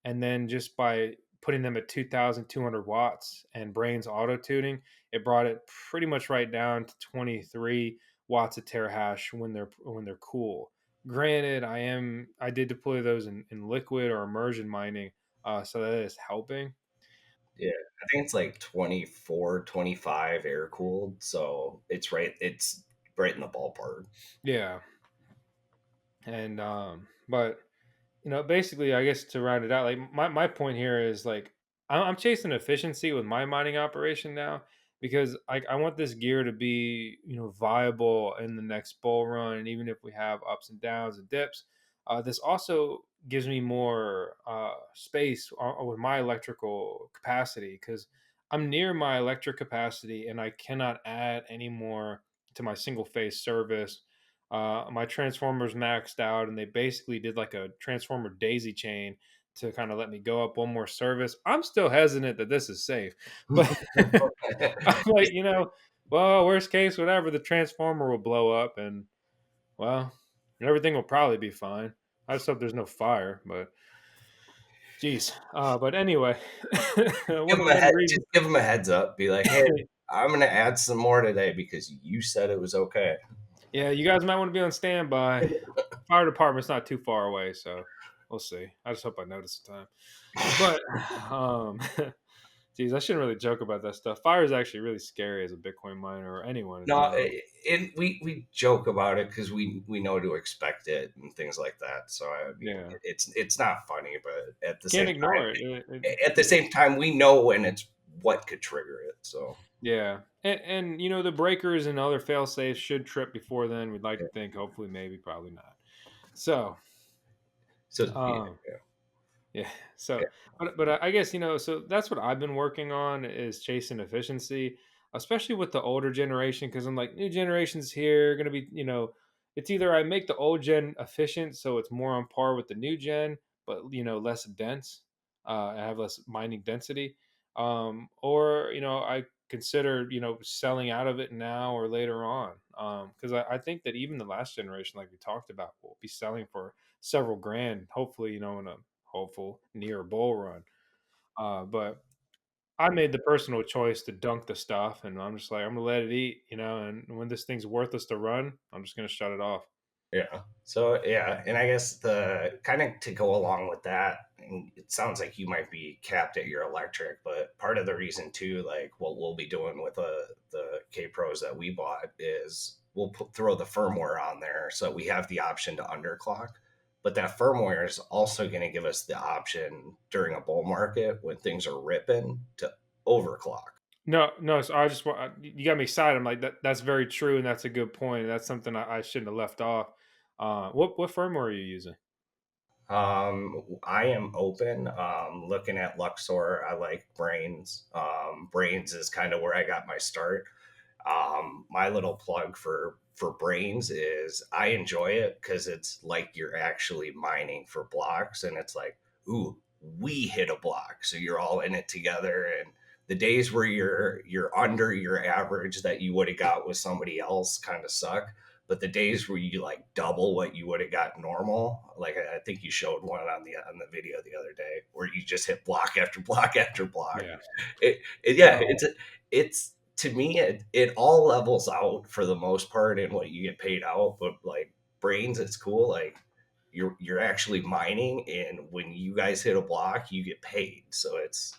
And then just by putting them at 2,200 watts and brains auto tuning, it brought it pretty much right down to 23 watts of terahash when they're cool. Granted, I did deploy those in liquid or immersion mining, so that is helping. Yeah. I think it's like 24, 25 air cooled. So it's right in the ballpark. Yeah. And but basically, I guess to round it out, like my point here is like I'm chasing efficiency with my mining operation now because I want this gear to be viable in the next bull run, and even if we have ups and downs and dips, this also gives me more space with my electrical capacity because I'm near my electric capacity and I cannot add any more to my single phase service. My transformers maxed out, and they basically did like a transformer daisy chain to kind of let me go up one more service. I'm still hesitant that this is safe, but I'm like, well, worst case, whatever, the transformer will blow up, and well, everything will probably be fine. I just hope there's no fire, but geez. But anyway, Give them a one head, reason. just give them a heads up. Be like, hey, I'm gonna add some more today because you said it was okay. Yeah, you guys might want to be on standby. Fire department's not too far away, so we'll see. I just hope I notice the time. But geez, I shouldn't really joke about that stuff. Fire is actually really scary as a Bitcoin miner or anyone in No, general. and we joke about it because we know to expect it and things like that. So I mean, Yeah, it's not funny, but at the can't same ignore time, it. at the same time, we know when it's what could trigger it. So Yeah, and the breakers and other fail safes should trip before then. We'd like yeah. to think, hopefully, maybe, probably not. So, So yeah, um, yeah. yeah. So, but I guess so that's what I've been working on is chasing efficiency, especially with the older generation, because I'm like new generations here going to be it's either I make the old gen efficient so it's more on par with the new gen, but less dense, I have less mining density, or I consider selling out of it now or later on, because I think that even the last generation, like we talked about, will be selling for several grand, hopefully in a hopeful near bull run. But I made the personal choice to dunk the stuff, and I'm just like, I'm gonna let it eat, and when this thing's worthless to run, I'm just gonna shut it off. Yeah. So yeah, and I guess the kind of to go along with that, and it sounds like you might be capped at your electric, but part of the reason too, like what we'll be doing with the K Pros that we bought is we'll throw the firmware on there, so we have the option to underclock. But that firmware is also going to give us the option during a bull market when things are ripping to overclock. No, no. So I just want you got me excited. I'm like that. That's very true, and that's a good point. That's something I shouldn't have left off. What firmware are you using? I am open. Looking at Luxor, I like Brains. Brains is kind of where I got my start. My little plug for Brains is I enjoy it because it's like you're actually mining for blocks, and it's like, ooh, we hit a block, so you're all in it together. And the days where you're under your average that you would have got with somebody else kind of suck. But the days where you like double what you would have got normal, like I think you showed one on the video the other day, where you just hit block after block after block. Yeah. Yeah, Oh, it's to me it all levels out for the most part in what you get paid out. But like Brains, it's cool. Like you're actually mining, and when you guys hit a block, you get paid. So it's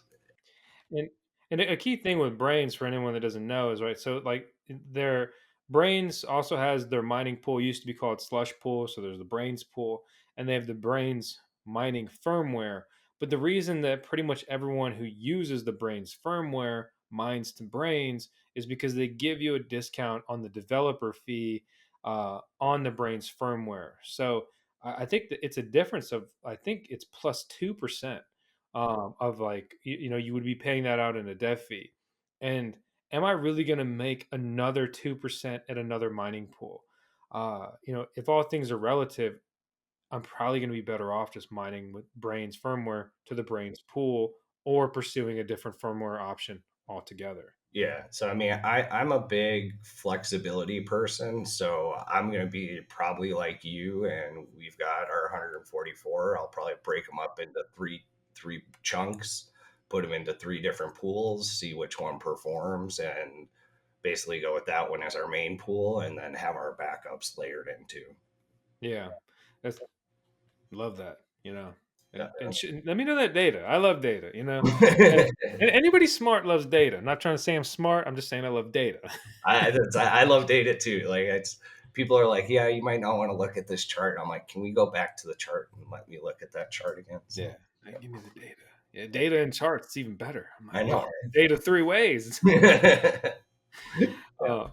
and and a key thing with brains for anyone that doesn't know is right. So like their brains also has their mining pool used to be called slush pool. So there's the brains pool, and they have the brains mining firmware. But the reason that pretty much everyone who uses the brains firmware mines to brains is because they give you a discount on the developer fee on the brains firmware. So I think that it's a difference of I think it's plus 2% of like you would be paying that out in a dev fee. And am I really going to make another 2% at another mining pool? If all things are relative, I'm probably going to be better off just mining with Brains firmware to the Brains pool or pursuing a different firmware option altogether. yeah. So I mean, I'm a big flexibility person, so I'm gonna be probably like you, and we've got our 144. I'll probably break them up into three chunks, put them into three different pools, see which one performs, and basically go with that one as our main pool, and then have our backups layered into. Yeah, that's love that. Yeah. Let me know that data. I love data. And, and anybody smart loves data. I'm not trying to say I'm smart. I'm just saying I love data. I love data too. Like it's people are like, yeah, you might not want to look at this chart. I'm like, can we go back to the chart and let me look at that chart again? Yeah. So Like, give me the data. Yeah, data and charts, it's even better. I'm like, I know. oh, data three ways. Yeah. uh,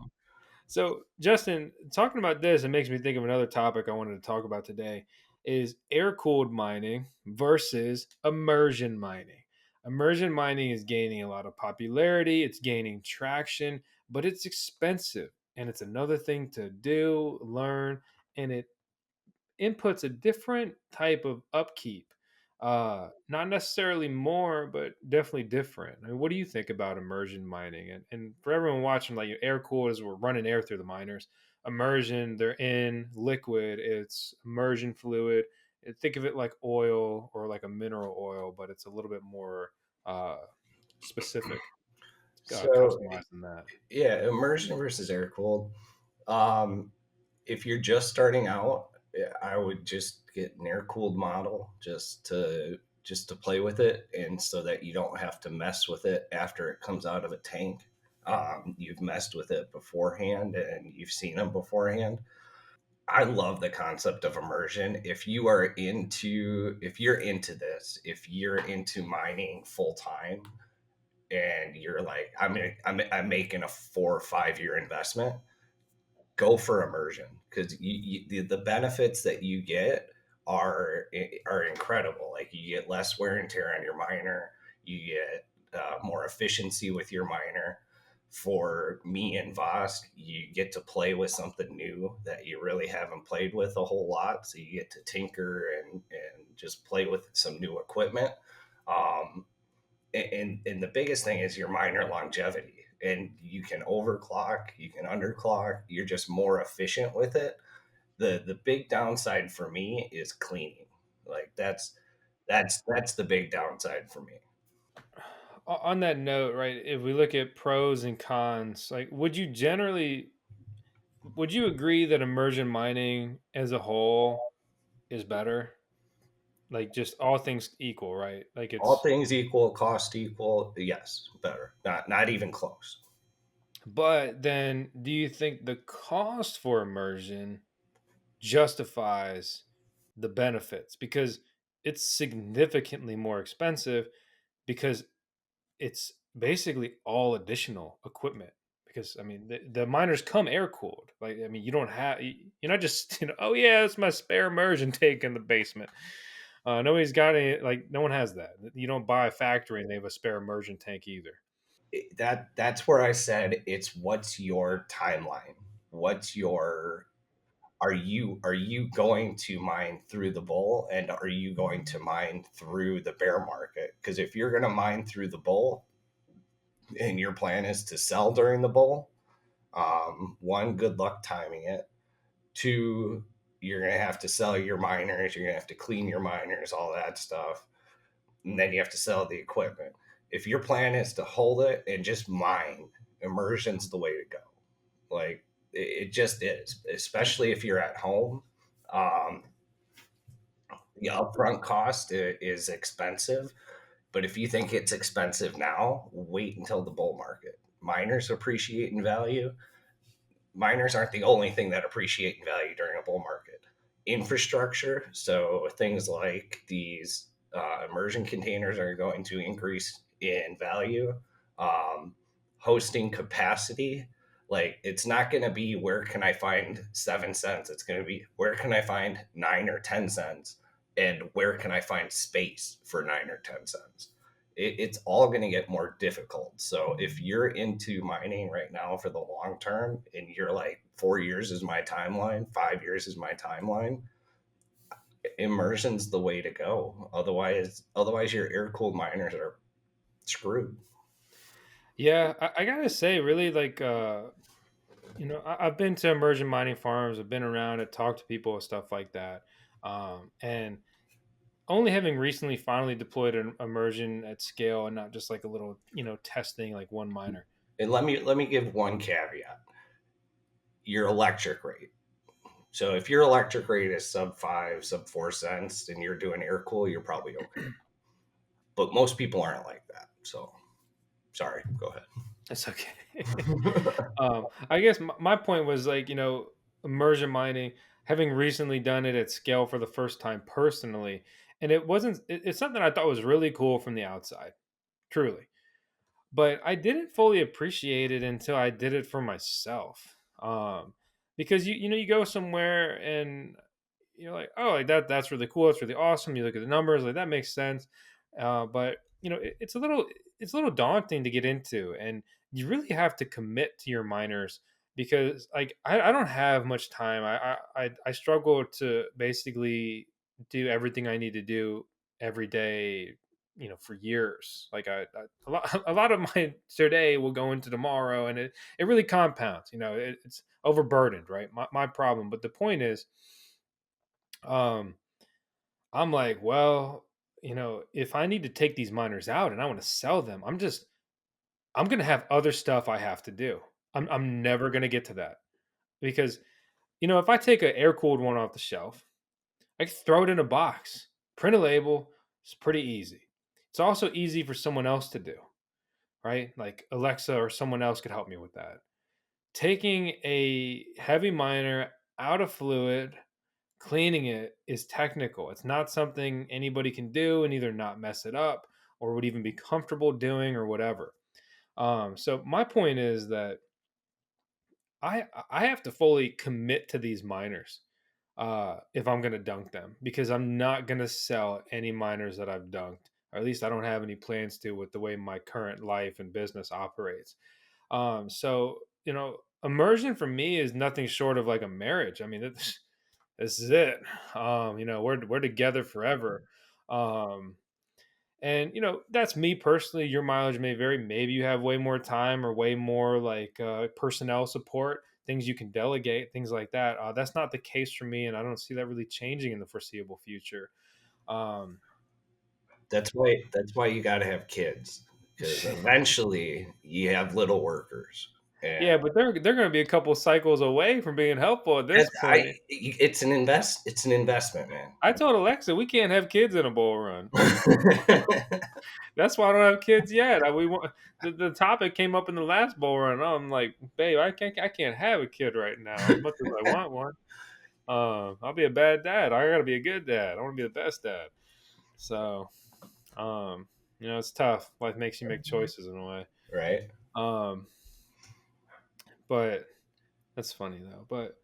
so, Justin, talking about this, it makes me think of another topic I wanted to talk about today is air cooled mining versus immersion mining. Immersion mining is gaining a lot of popularity, it's gaining traction, but it's expensive. And it's another thing to do, learn, and it inputs a different type of upkeep. Not necessarily more, but definitely different. I mean, what do you think about immersion mining? And for everyone watching, like air cooled is we're running air through the miners. Immersion, they're in liquid. It's immersion fluid. Think of it like oil or like a mineral oil, but it's a little bit more uh, specific, So customized than that. yeah, immersion versus air cooled. Um, if you're just starting out, I would just get an air cooled model just to play with it, and so that you don't have to mess with it after it comes out of a tank. You've messed with it beforehand, and you've seen them beforehand. I love the concept of immersion. If you're into this, if you're into mining full time, and you're like, I'm making a 4 or 5 year investment, go for immersion because the benefits that you get are incredible. Like you get less wear and tear on your miner, you get more efficiency with your miner. For me and Vosk, you get to play with something new that you really haven't played with a whole lot. So you get to tinker and just play with some new equipment. Um, and the biggest thing is your miner longevity, and you can overclock, you can underclock, you're just more efficient with it. The big downside for me is cleaning. Like that's the big downside for me. On that note, right? If we look at pros and cons, like, would you agree that immersion mining as a whole is better? Like, just all things equal, right? Like, All it's things equal, cost equal, yes, better. Not even close. but then do you think the cost for immersion justifies the benefits? Because it's significantly more expensive because it's basically all additional equipment. Because I mean, the miners come air cooled. Like, I mean, you don't have you're not just oh yeah, it's my spare immersion tank in the basement. Nobody's got any, like, no one has that. You don't buy a factory and they have a spare immersion tank either. That's where I said it's what's your timeline? What's your are you going to mine through the bull, and are you going to mine through the bear market? Because if you're going to mine through the bull and your plan is to sell during the bull, one, good luck timing it. Two, you're going to have to sell your miners. You're going to have to clean your miners, all that stuff. And then you have to sell the equipment. If your plan is to hold it and just mine, immersion's the way to go. Like, it just is, especially if you're at home. Um, the upfront cost is expensive, but if you think it's expensive now, wait until the bull market. Miners appreciate in value. Miners aren't the only thing that appreciate in value during a bull market. Infrastructure, so things like these immersion containers are going to increase in value. Um, Hosting capacity, like, it's not going to be where can I find 7 cents. It's going to be where can I find 9 or 10 cents, and where can I find space for 9 or 10 cents. It's all going to get more difficult. So if you're into mining right now for the long term and you're like 4 years is my timeline, 5 years is my timeline, immersion's the way to go. Otherwise your air cooled miners are screwed. Yeah, I gotta say, really, like, I've been to immersion mining farms. I've been around and talked to people and stuff like that. And only having recently finally deployed an immersion at scale and not just like a little, testing like one miner. And let me give one caveat: your electric rate. So if your electric rate is sub 4 cents, and you're doing air cool, you're probably okay. But most people aren't like that. So sorry, go ahead. That's okay. I guess my point was, like, immersion mining, having recently done it at scale for the first time personally, and it's something I thought was really cool from the outside, truly. But I didn't fully appreciate it until I did it for myself. Because you go somewhere and you're like, oh, like that's really cool, it's really awesome. You look at the numbers, like that makes sense. But it's a little daunting to get into, and you really have to commit to your miners because, like, I don't have much time. I struggle to basically do everything I need to do every day, for years. Like, a lot of my today will go into tomorrow, and it really compounds. It's overburdened, right? My problem. But the point is, um, I'm like, well, if I need to take these miners out and I want to sell them, I'm gonna have other stuff I have to do. I'm never gonna get to that because, if I take an air cooled one off the shelf, I can throw it in a box, print a label. It's pretty easy. It's also easy for someone else to do, right? Like Alexa or someone else could help me with that. Taking a heavy miner out of fluid, cleaning it is technical. It's not something anybody can do and either not mess it up or would even be comfortable doing or whatever. So my point is that I have to fully commit to these miners if I'm going to dunk them, because I'm not going to sell any miners that I've dunked, or at least I don't have any plans to with the way my current life and business operates. So immersion for me is nothing short of like a marriage. I mean, this is it. We're together forever. Um, and that's me personally. Your mileage may vary. Maybe you have way more time or way more like personnel support, things you can delegate, things like that. That's not the case for me, and I don't see that really changing in the foreseeable future. Um, That's why you got to have kids. because eventually you have little workers. And Yeah, but they're going to be a couple cycles away from being helpful at this point. it's an investment, man. I told Alexa we can't have kids in a bull run. That's why I don't have kids yet. We want the topic came up in the last bull run. I'm like, babe, I can't have a kid right now as much as I want one. I'll be a bad dad. I gotta be a good dad. I want to be the best dad. So, it's tough. Life makes you make choices in a way. Right? Um, but that's funny though. But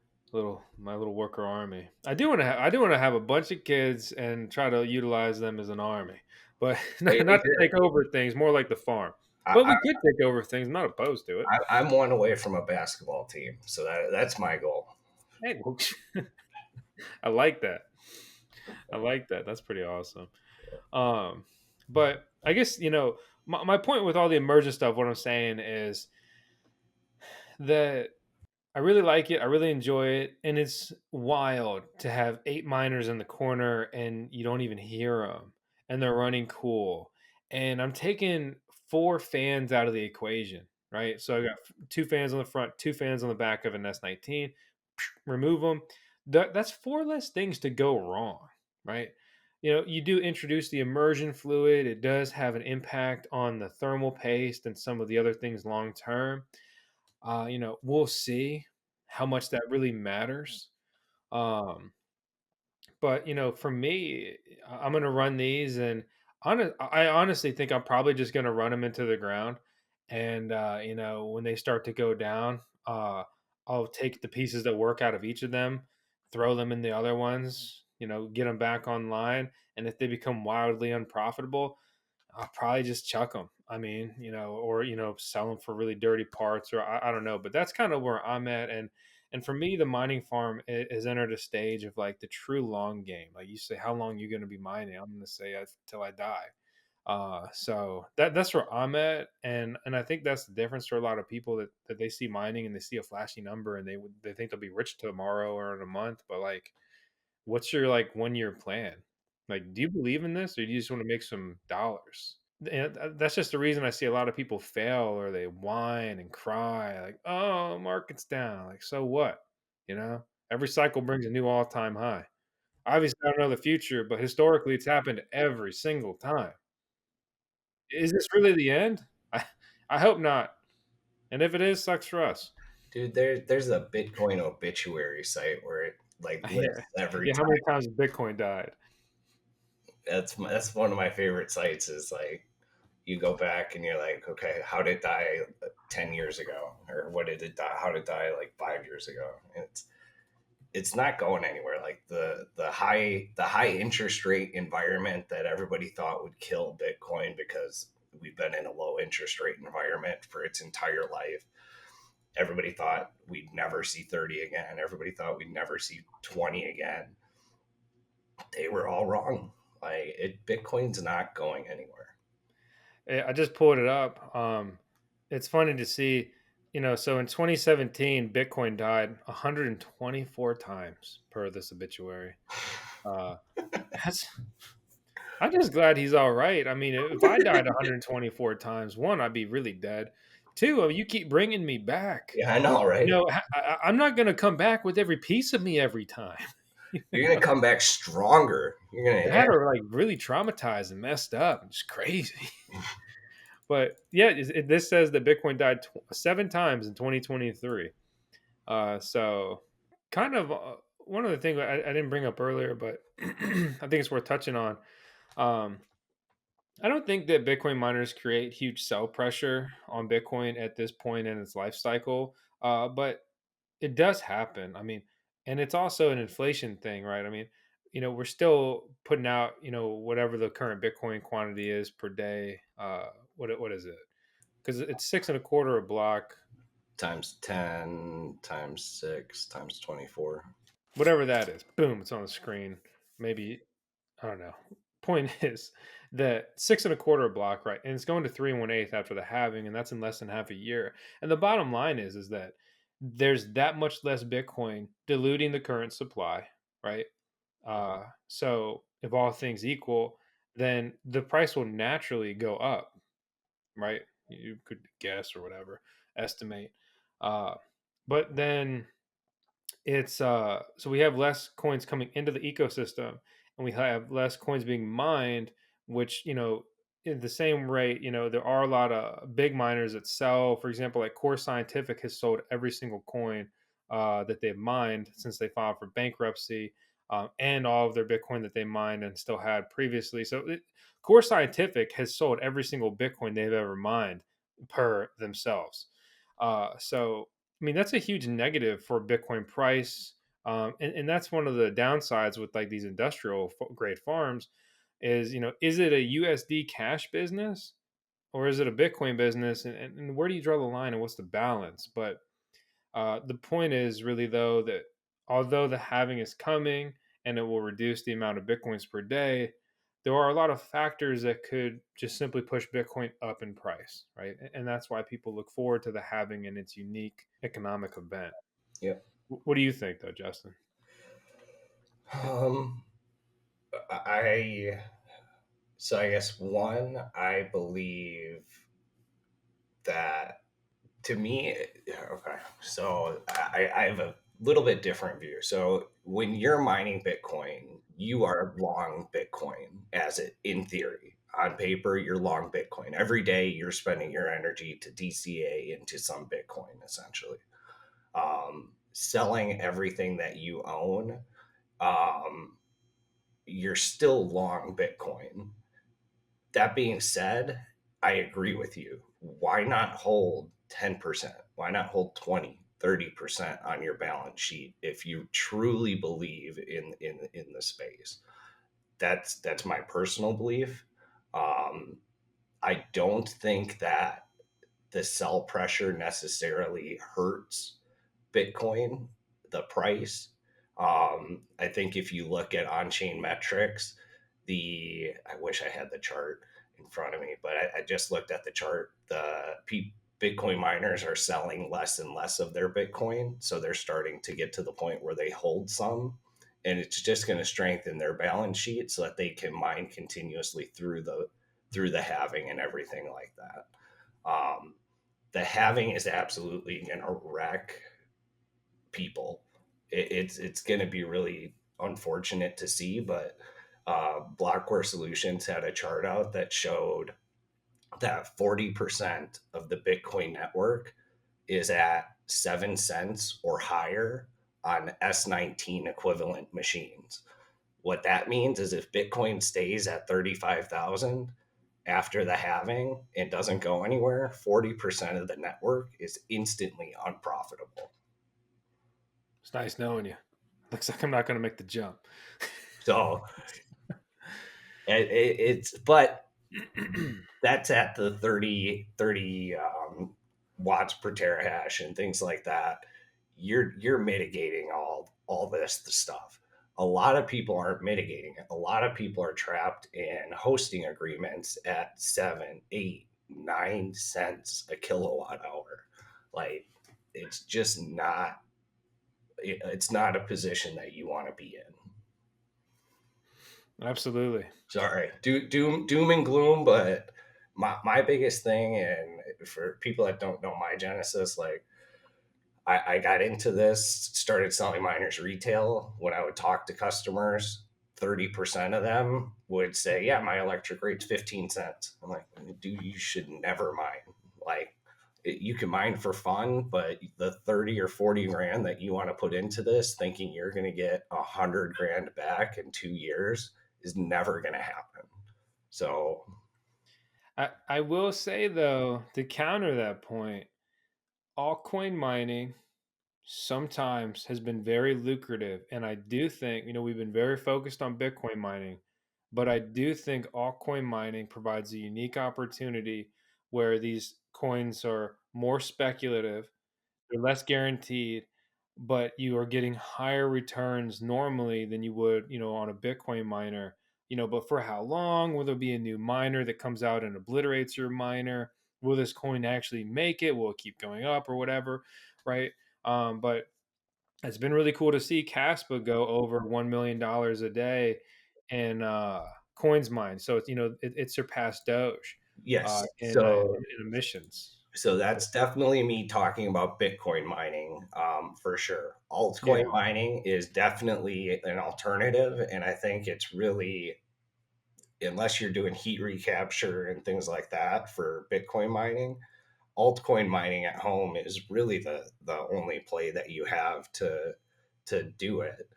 my little worker army. I do want to have a bunch of kids and try to utilize them as an army, but Hey, not to take over things. More like the farm. But I, we could take over things. I'm not opposed to it. I'm one away from a basketball team, so that's my goal. Hey, I like that. I like that. That's pretty awesome. Um, but I guess my point with all the immersion stuff. What I'm saying is that I really like it. I really enjoy it, and it's wild to have 8 miners in the corner and you don't even hear them, and they're running cool. And I'm taking 4 fans out of the equation, right? So I got 2 fans on the front, 2 fans on the back of an S19. Remove them. That's 4 less things to go wrong, right? You do introduce the immersion fluid. It does have an impact on the thermal paste and some of the other things long term. We'll see how much that really matters. Um, but for me, I'm gonna run these, and I honestly think I'm probably just gonna run them into the ground, and when they start to go down, I'll take the pieces that work out of each of them, throw them in the other ones, get them back online, and if they become wildly unprofitable, I'll probably just chuck them. I mean, or sell them for really dirty parts, or I don't know. But that's kind of where I'm at, and for me, the mining farm has entered a stage of like the true long game. Like you say, how long you going to be mining? I'm going to say till I die. So that's where I'm at, and I think that's the difference for a lot of people that they see mining and they see a flashy number and they think they'll be rich tomorrow or in a month, but like, what's your like 1 year plan? Like, do you believe in this, or do you just want to make some dollars? And that's just the reason I see a lot of people fail, or they whine and cry, like, "Oh, market's down." Like, so what? Every cycle brings a new all-time high. Obviously, I don't know the future, but historically, it's happened every single time. Is this really the end? I I hope not. And if it is, sucks for us. Dude, there's a Bitcoin obituary site where it like Yeah, lists every yeah. How time. many times has Bitcoin died? That's one of my favorite sites. Is like you go back and you're like, okay, how did it die 10 years ago, or what did it die? How did it die like 5 years ago? And it's not going anywhere. Like the high interest rate environment that everybody thought would kill Bitcoin because we've been in a low interest rate environment for its entire life. Everybody thought we'd never see 30 again. Everybody thought we'd never see 20 again. They were all wrong. Bitcoin's not going anywhere. I just pulled it up. It's funny to see, so in 2017, Bitcoin died 124 times per this obituary. Uh, that's I'm just glad he's all right. I mean, if I died 124 times, one, I'd be really dead. Two, you keep bringing me back. Yeah, I know, right? I'm not going to come back with every piece of me every time. You're gonna come back stronger. You're gonna, That yeah. are like really traumatized and messed up and just crazy. But yeah, this says that Bitcoin died 7 times in 2023. So kind of one of the things I didn't bring up earlier, but I think it's worth touching on. Um, I don't think that Bitcoin miners create huge sell pressure on Bitcoin at this point in its life cycle, but it does happen. I mean, and it's also an inflation thing, right? I mean, we're still putting out, whatever the current Bitcoin quantity is per day. What is it? Because it's 6.25 a block, Times 10 times 6 times 24. whatever that is. Boom, it's on the screen. Maybe I don't know. Point is that 6.25 a block, right? And it's going to 3 1/8 after the halving, and that's in less than half a year. And the bottom line is that there's that much less Bitcoin diluting the current supply, right? So if all things equal, then the price will naturally go up, right? You could guess or whatever, estimate. Uh, but then it's so we have less coins coming into the ecosystem, and we have less coins being mined, which, in the same rate, there are a lot of big miners that sell. For example, like Core Scientific has sold every single coin that they've mined since they filed for bankruptcy, and all of their Bitcoin that they mined and still had previously. So Core Scientific has sold every single Bitcoin they've ever mined per themselves. So I mean, that's a huge negative for Bitcoin price. And that's one of the downsides with like these industrial grade farms is, is it a USD cash business or is it a Bitcoin business? And where do you draw the line and what's the balance? But the point is really, though, that although the halving is coming and it will reduce the amount of Bitcoins per day, there are a lot of factors that could just simply push Bitcoin up in price, right? And that's why people look forward to the halving and its unique economic event. Yep. What do you think, though, Justin? Um, I so I guess one, I believe that to me, okay. So I have a little bit different view. So when you're mining Bitcoin, you are long Bitcoin as it in theory. On paper, you're long Bitcoin. Every day you're spending your energy to DCA into some Bitcoin, essentially. Selling everything that you own, um, you're still long Bitcoin. That being said, I agree with you. Why not hold 10%? Why not hold 20, 30% on your balance sheet if you truly believe in the space? That's my personal belief. Um, I don't think that the sell pressure necessarily hurts Bitcoin, the price. I think if you look at on chain metrics, I wish I had the chart in front of me, but I just looked at the chart. Bitcoin miners are selling less and less of their Bitcoin. So they're starting to get to the point where they hold some. And it's just going to strengthen their balance sheet so that they can mine continuously through the halving and everything like that. Um, the halving is absolutely going to wreck people. It's going to be really unfortunate to see, but Blockware Solutions had a chart out that showed that 40% of the Bitcoin network is at 7 cents or higher on S19 equivalent machines. What that means is if Bitcoin stays at 35,000 after the halving and doesn't go anywhere, 40% of the network is instantly unprofitable. It's nice knowing you. Looks like I'm not going to make the jump. So but that's at the 30 watts per terahash and things like that. You're mitigating all the stuff. A lot of people aren't mitigating it. A lot of people are trapped in hosting agreements at 7, 8, 9 cents a kilowatt hour. Like it's just not. It's not a position that you want to be in. Absolutely. Sorry, doom and gloom, but my biggest thing, and for people that don't know my genesis, like I got into this, started selling miners retail. When I would talk to customers, 30% of them would say, "Yeah, my electric rate's 15 cents." I'm like, "Dude, you should never mine. Like, you can mine for fun, but the 30 or 40 grand that you want to put into this, thinking you're going to get 100 grand back in 2 years, is never going to happen." So, I will say, though, to counter that point, altcoin mining sometimes has been very lucrative. And I do think, we've been very focused on Bitcoin mining, but I do think altcoin mining provides a unique opportunity where these coins are more speculative, they're less guaranteed, but you are getting higher returns normally than you would, on a Bitcoin miner. But for how long? Will there be a new miner that comes out and obliterates your miner? Will this coin actually make it? Will it keep going up or whatever? Right. But it's been really cool to see Caspa go over $1 million a day in coins mined. So it's, it surpassed Doge. Yes. in emissions. So that's definitely me talking about Bitcoin mining, for sure. Altcoin Yeah. mining is definitely an alternative, and I think it's really, unless you're doing heat recapture and things like that for Bitcoin mining, altcoin mining at home is really the only play that you have to do it.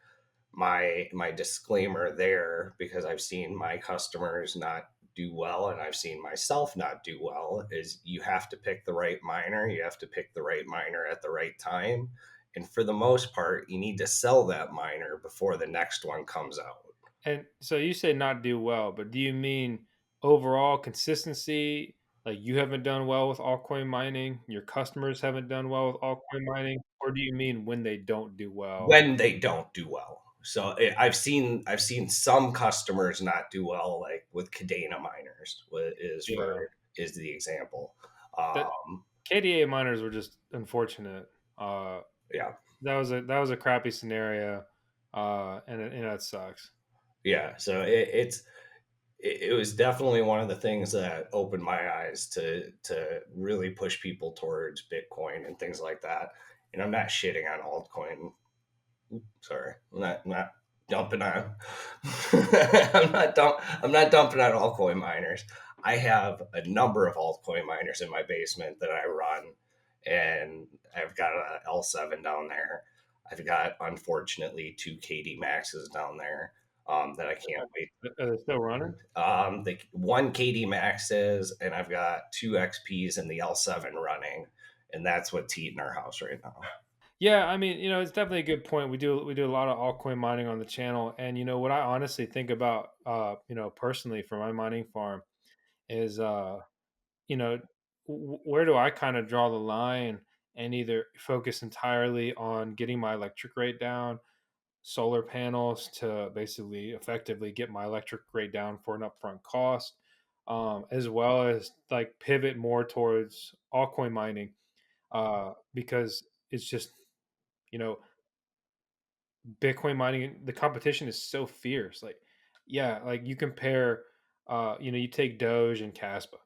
My disclaimer there, because I've seen my customers not do well and I've seen myself not do well, is you have to pick the right miner, you have to pick the right miner at the right time, and for the most part you need to sell that miner before the next one comes out. And so you say not do well, but do you mean overall consistency? Like you haven't done well with altcoin mining, your customers haven't done well with altcoin mining, or do you mean when they don't do well? When they don't do well. So I've seen some customers not do well, like with Cadena miners Yeah, is the example. that Um, KDA miners were just unfortunate. yeah, That was a crappy scenario, and that sucks. yeah. So it was definitely one of the things that opened my eyes to really push people towards Bitcoin and things like that. And I'm not shitting on altcoin. Sorry, I'm not dumping on. I'm not dumping on altcoin miners. I have a number of altcoin miners in my basement that I run, and I've got a L7 down there. I've got, unfortunately, two KD Maxes down there, that I can't wait. Are they still running? The one KD Max is, and I've got two XPs in the L7 running, and that's what's heating our house right now. Yeah, I mean, it's definitely a good point. We do a lot of altcoin mining on the channel, and what I honestly think about, personally for my mining farm is, you know, where do I kind of draw the line and either focus entirely on getting my electric rate down, solar panels to basically effectively get my electric rate down for an upfront cost, as well as like pivot more towards altcoin mining, because it's just you know Bitcoin mining, the competition is so fierce. Like, yeah, like you compare, you take Doge and Caspa,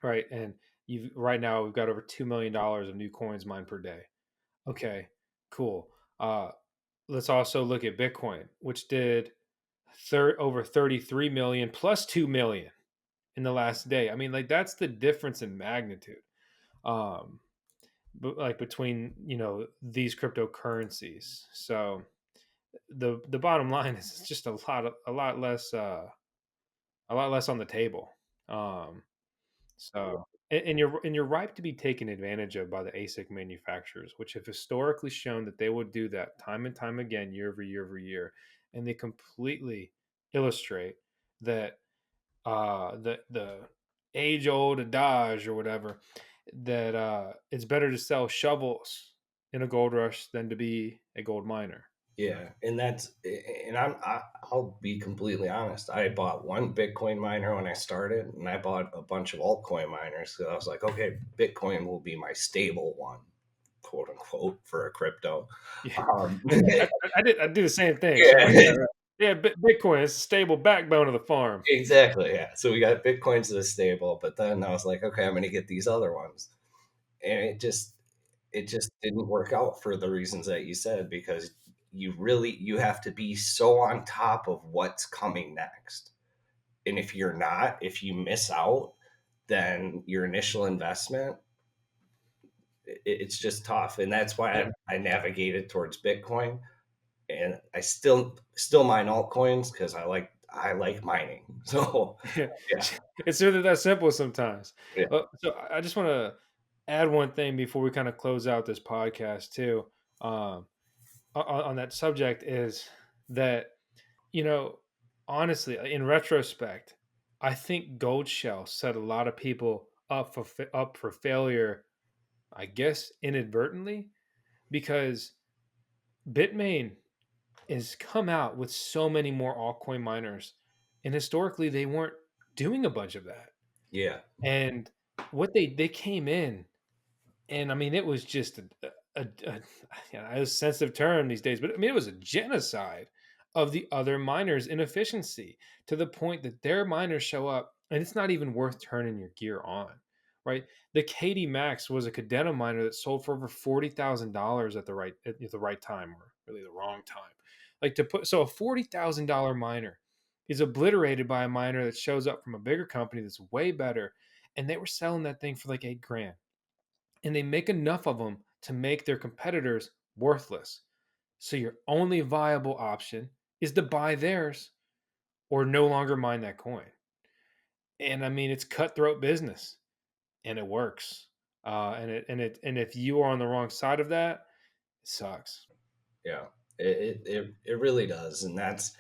right? And you right now we've got over $2 million of new coins mined per day. Okay, cool. Let's also look at Bitcoin, which did over 33 million plus 2 million in the last day. I mean, like that's the difference in magnitude. Um, but like between these cryptocurrencies. So the bottom line is it's just a lot less on the table. Um, so and you're ripe to be taken advantage of by the ASIC manufacturers, which have historically shown that they will do that time and time again, year over year over year, and they completely illustrate that the age old adage or whatever that it's better to sell shovels in a gold rush than to be a gold miner. Yeah, and I'll be completely honest. I bought one Bitcoin miner when I started, and I bought a bunch of altcoin miners. So I was like, okay, Bitcoin will be my stable one, quote unquote, for a crypto. Yeah, Um, I do the same thing. So I'm like, yeah, yeah, right. Yeah, Bitcoin is a stable backbone of the farm. exactly. Yeah. So we got Bitcoins as a stable, but then I was like, okay, I'm going to get these other ones, and it just didn't work out for the reasons that you said, because you have to be so on top of what's coming next. And if you miss out, then your initial investment, it's just tough. And that's why Yeah, I navigated towards Bitcoin, and I still mine altcoins because I like mining. So yeah. yeah, It's really that simple sometimes. yeah, So I just want to add one thing before we kind of close out this podcast too. Um, on that subject is that you know honestly, in retrospect, I think Gold Shell set a lot of people up for failure. I guess inadvertently because Bitmain is come out with so many more altcoin miners, and historically they weren't doing a bunch of that. yeah, And what they came in, and I mean it was just a a sensitive term these days, but I mean it was a genocide of the other miners' inefficiency to the point that their miners show up and it's not even worth turning your gear on, right? The KD Max was a Cadena miner that sold for over $40,000 at the right time, or really the wrong time. Like to put so a $40,000 miner is obliterated by a miner that shows up from a bigger company that's way better, and they were selling that thing for like 8 grand, and they make enough of them to make their competitors worthless. So your only viable option is to buy theirs or no longer mine that coin. And I mean, it's cutthroat business, and it works. And if you are on the wrong side of that, it sucks. Yeah, it really does, and that's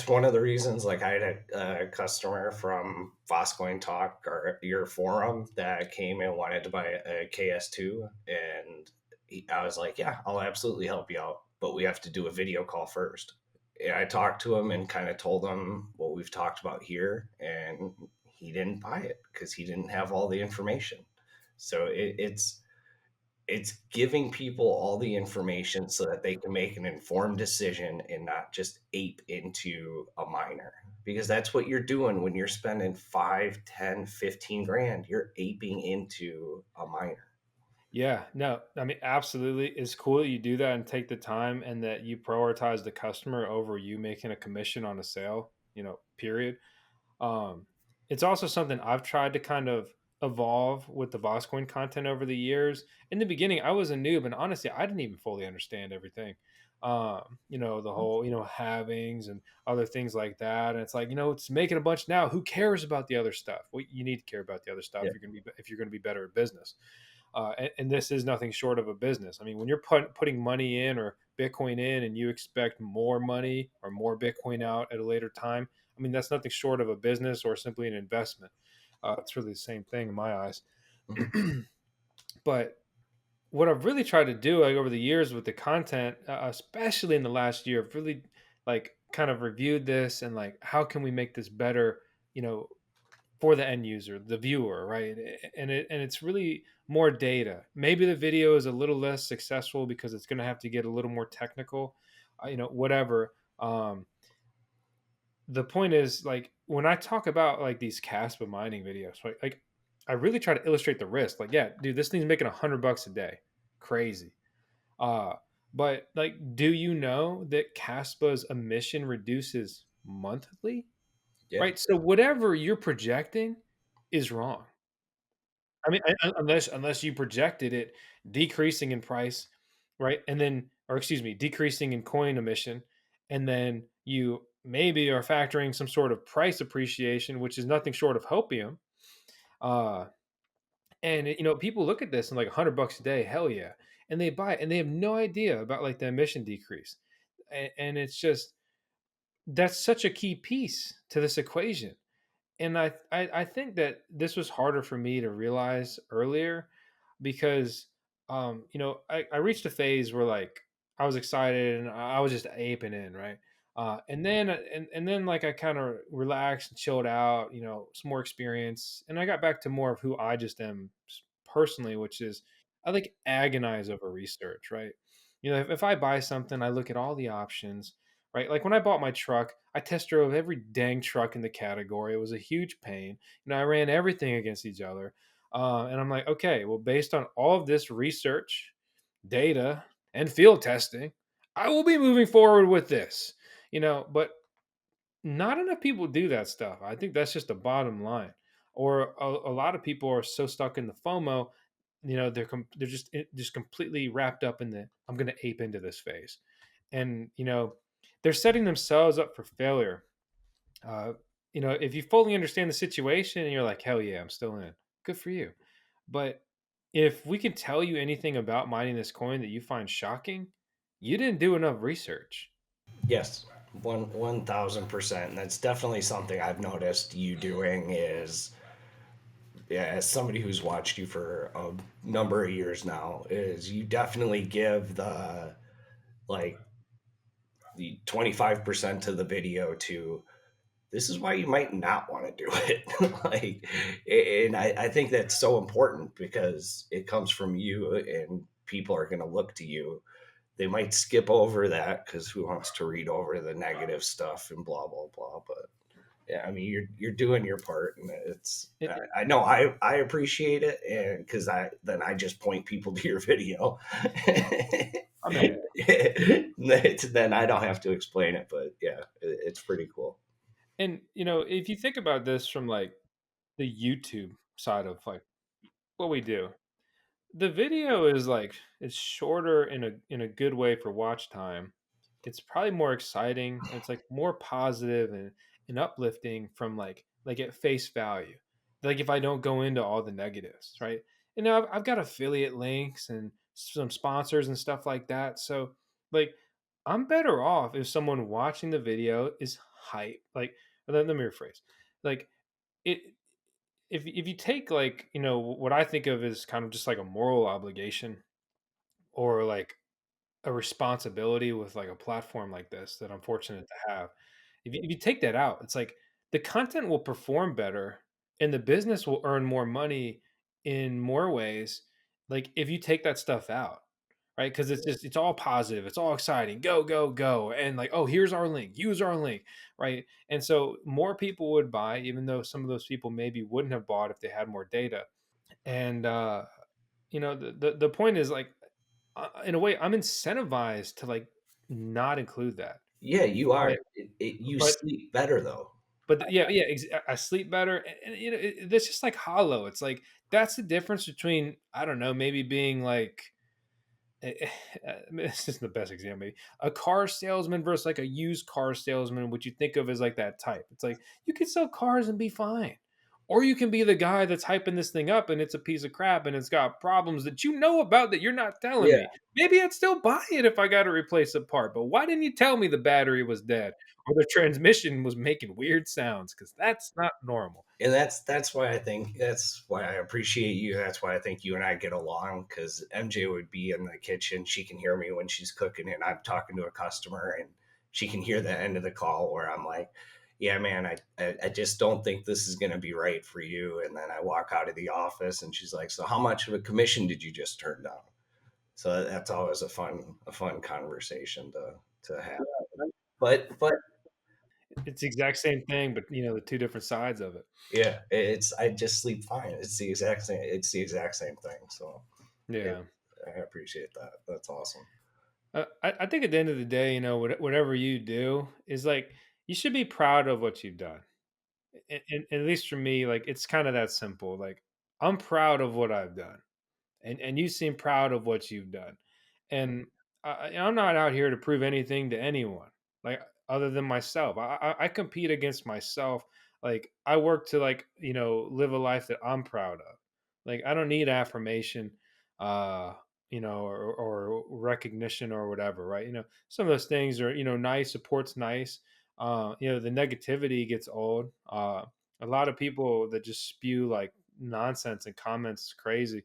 one of the reasons. Like, I had a customer from VoskCoin Talk, or your forum, that came and wanted to buy a KS2, and I was like, yeah, I'll absolutely help you out, but we have to do a video call first. And I talked to him and kind of told him what we've talked about here, and he didn't buy it because he didn't have all the information. So it's giving people all the information so that they can make an informed decision and not just ape into a miner, because that's what you're doing when you're spending 5, 10, 15 grand. You're aping into a miner. Yeah, no, I mean, absolutely. It's cool that you do that and take the time and that you prioritize the customer over you making a commission on a sale, period. Um, it's also something I've tried to kind of evolve with the VoskCoin content over the years. In the beginning, I was a noob, and honestly, I didn't even fully understand everything. The whole, halvings and other things like that. And it's like, it's making a bunch now. Who cares about the other stuff? Well, you need to care about the other stuff. Yeah. If you're going to be better at business. And this is nothing short of a business. I mean, when you're putting money in or Bitcoin in, and you expect more money or more Bitcoin out at a later time, I mean, that's nothing short of a business or simply an investment. It's really the same thing in my eyes. Mhm. But what I've really tried to do, like over the years with the content, especially in the last year, I've really like kind of reviewed this and like how can we make this better, you know, for the end user, the viewer, right? And it's really more data. Maybe the video is a little less successful because it's going to have to get a little more technical, whatever. The point is, like, when I talk about like these Caspa mining videos, right? Like, I really try to illustrate the risk. Like, yeah, dude, this thing's making $100 a day, crazy. Uh, but like, do you know that Caspa's emission reduces monthly? Yeah. Right. So whatever you're projecting is wrong. I mean, unless you projected it decreasing in price, right? And then, or excuse me, decreasing in coin emission, and then you maybe are factoring some sort of price appreciation, which is nothing short of hopium. Uh, and people look at this and like $100 a day, hell yeah, and they buy it, and they have no idea about like the emission decrease, and it's just that's such a key piece to this equation. And I think that this was harder for me to realize earlier because I reached a phase where like I was excited and I was just aping in, right? And then like I kind of relaxed and chilled out, some more experience, and I got back to more of who I just am personally, which is I like agonize over research, right? If I buy something, I look at all the options, right? Like when I bought my truck, I test drove every dang truck in the category. It was a huge pain. I ran everything against each other. And I'm like, okay, well, based on all of this research, data, and field testing, I will be moving forward with this. But not enough people do that stuff. I think that's just the bottom line. Or a lot of people are so stuck in the FOMO, they're just completely wrapped up in the I'm going to ape into this phase, and they're setting themselves up for failure. Uh, if you fully understand the situation and you're like, hell yeah, I'm still in, good for you. But if we can tell you anything about mining this coin that you find shocking, you didn't do enough research. Yes, 1,000%. And that's definitely something I've noticed you doing. Is, yeah, as somebody who's watched you for a number of years now, is you definitely give like the 25% of the video to, this is why you might not want to do it. Like, and I think that's so important because it comes from you and people are going to look to you. They might skip over that because who wants to read over the negative stuff and blah blah blah. But Yeah, I mean, you're doing your part, and It, I know I appreciate it, and because I just point people to your video. I mean, Then I don't have to explain it, but yeah, it's pretty cool. and if you think about this from like the YouTube side of like what we do, the video is like it's shorter in a good way for watch time. It's probably more exciting and it's like more positive and uplifting from like at face value. Like if I don't go into all the negatives, right? And now I've got affiliate links and some sponsors and stuff like that. So like I'm better off if someone watching the video is hype. Like let me rephrase. Like it if you take like what I think of as kind of just like a moral obligation or like a responsibility with like a platform like this that I'm fortunate to have. If you take that out, it's like the content will perform better and the business will earn more money in more ways. Like if you take that stuff out, right? Because it's all positive, it's all exciting, go, go, go. And like, oh, here's our link, use our link, right? And so more people would buy, even though some of those people maybe wouldn't have bought if they had more data. And the point is like in a way, I'm incentivized to like not include that, Yeah, you are. right? You But sleep better though. yeah, yeah, I sleep better, and that's just like hollow. It's like that's the difference between I don't know, maybe being like this isn't the best example, maybe a car salesman versus like a used car salesman, which you think of as like that type. It's like you can sell cars and be fine. Or you can be the guy that's hyping this thing up and it's a piece of crap and it's got problems that you know about that you're not telling Yeah, me. Maybe I'd still buy it if I got to replace a part, but why didn't you tell me the battery was dead or the transmission was making weird sounds? Because that's not normal. and that's why I appreciate you. That's why I think you and I get along, because MJ would be in the kitchen, she can hear me when she's cooking, and I'm talking to a customer, and she can hear the end of the call where I'm like, "Yeah, man, I just don't think this is going to be right for you." And then I walk out of the office, and she's like, "So how much of a commission did you just turn down?" So that's always a fun conversation to have. But It's the exact same thing, but the two different sides of it. yeah, I just sleep fine. It's the exact same thing. So it, Yeah. I appreciate that. That's awesome. I think at the end of the day, whatever you do is like you should be proud of what you've done. And at least for me, like it's kind of that simple. Like I'm proud of what I've done, and you seem proud of what you've done. And I'm not out here to prove anything to anyone, like other than myself. I compete against myself. Like I work to like live a life that I'm proud of. Like I don't need affirmation, uh, or recognition or whatever, right? Some of those things are nice. Support's nice. The negativity gets old. A lot of people that just spew like nonsense and comments crazy.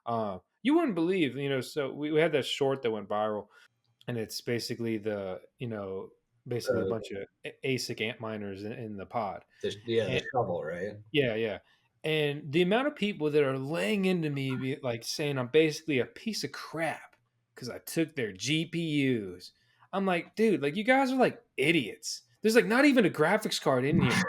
You wouldn't believe, so we had that short that went viral, and it's basically basically a Uh, bunch of ASIC ant miners in the pod. the shovel, right? Yeah, yeah. And the amount of people that are laying into me, like saying I'm basically a piece of crap because I took their GPUs. I'm like, dude, like you guys are like idiots. There's like not even a graphics card in here.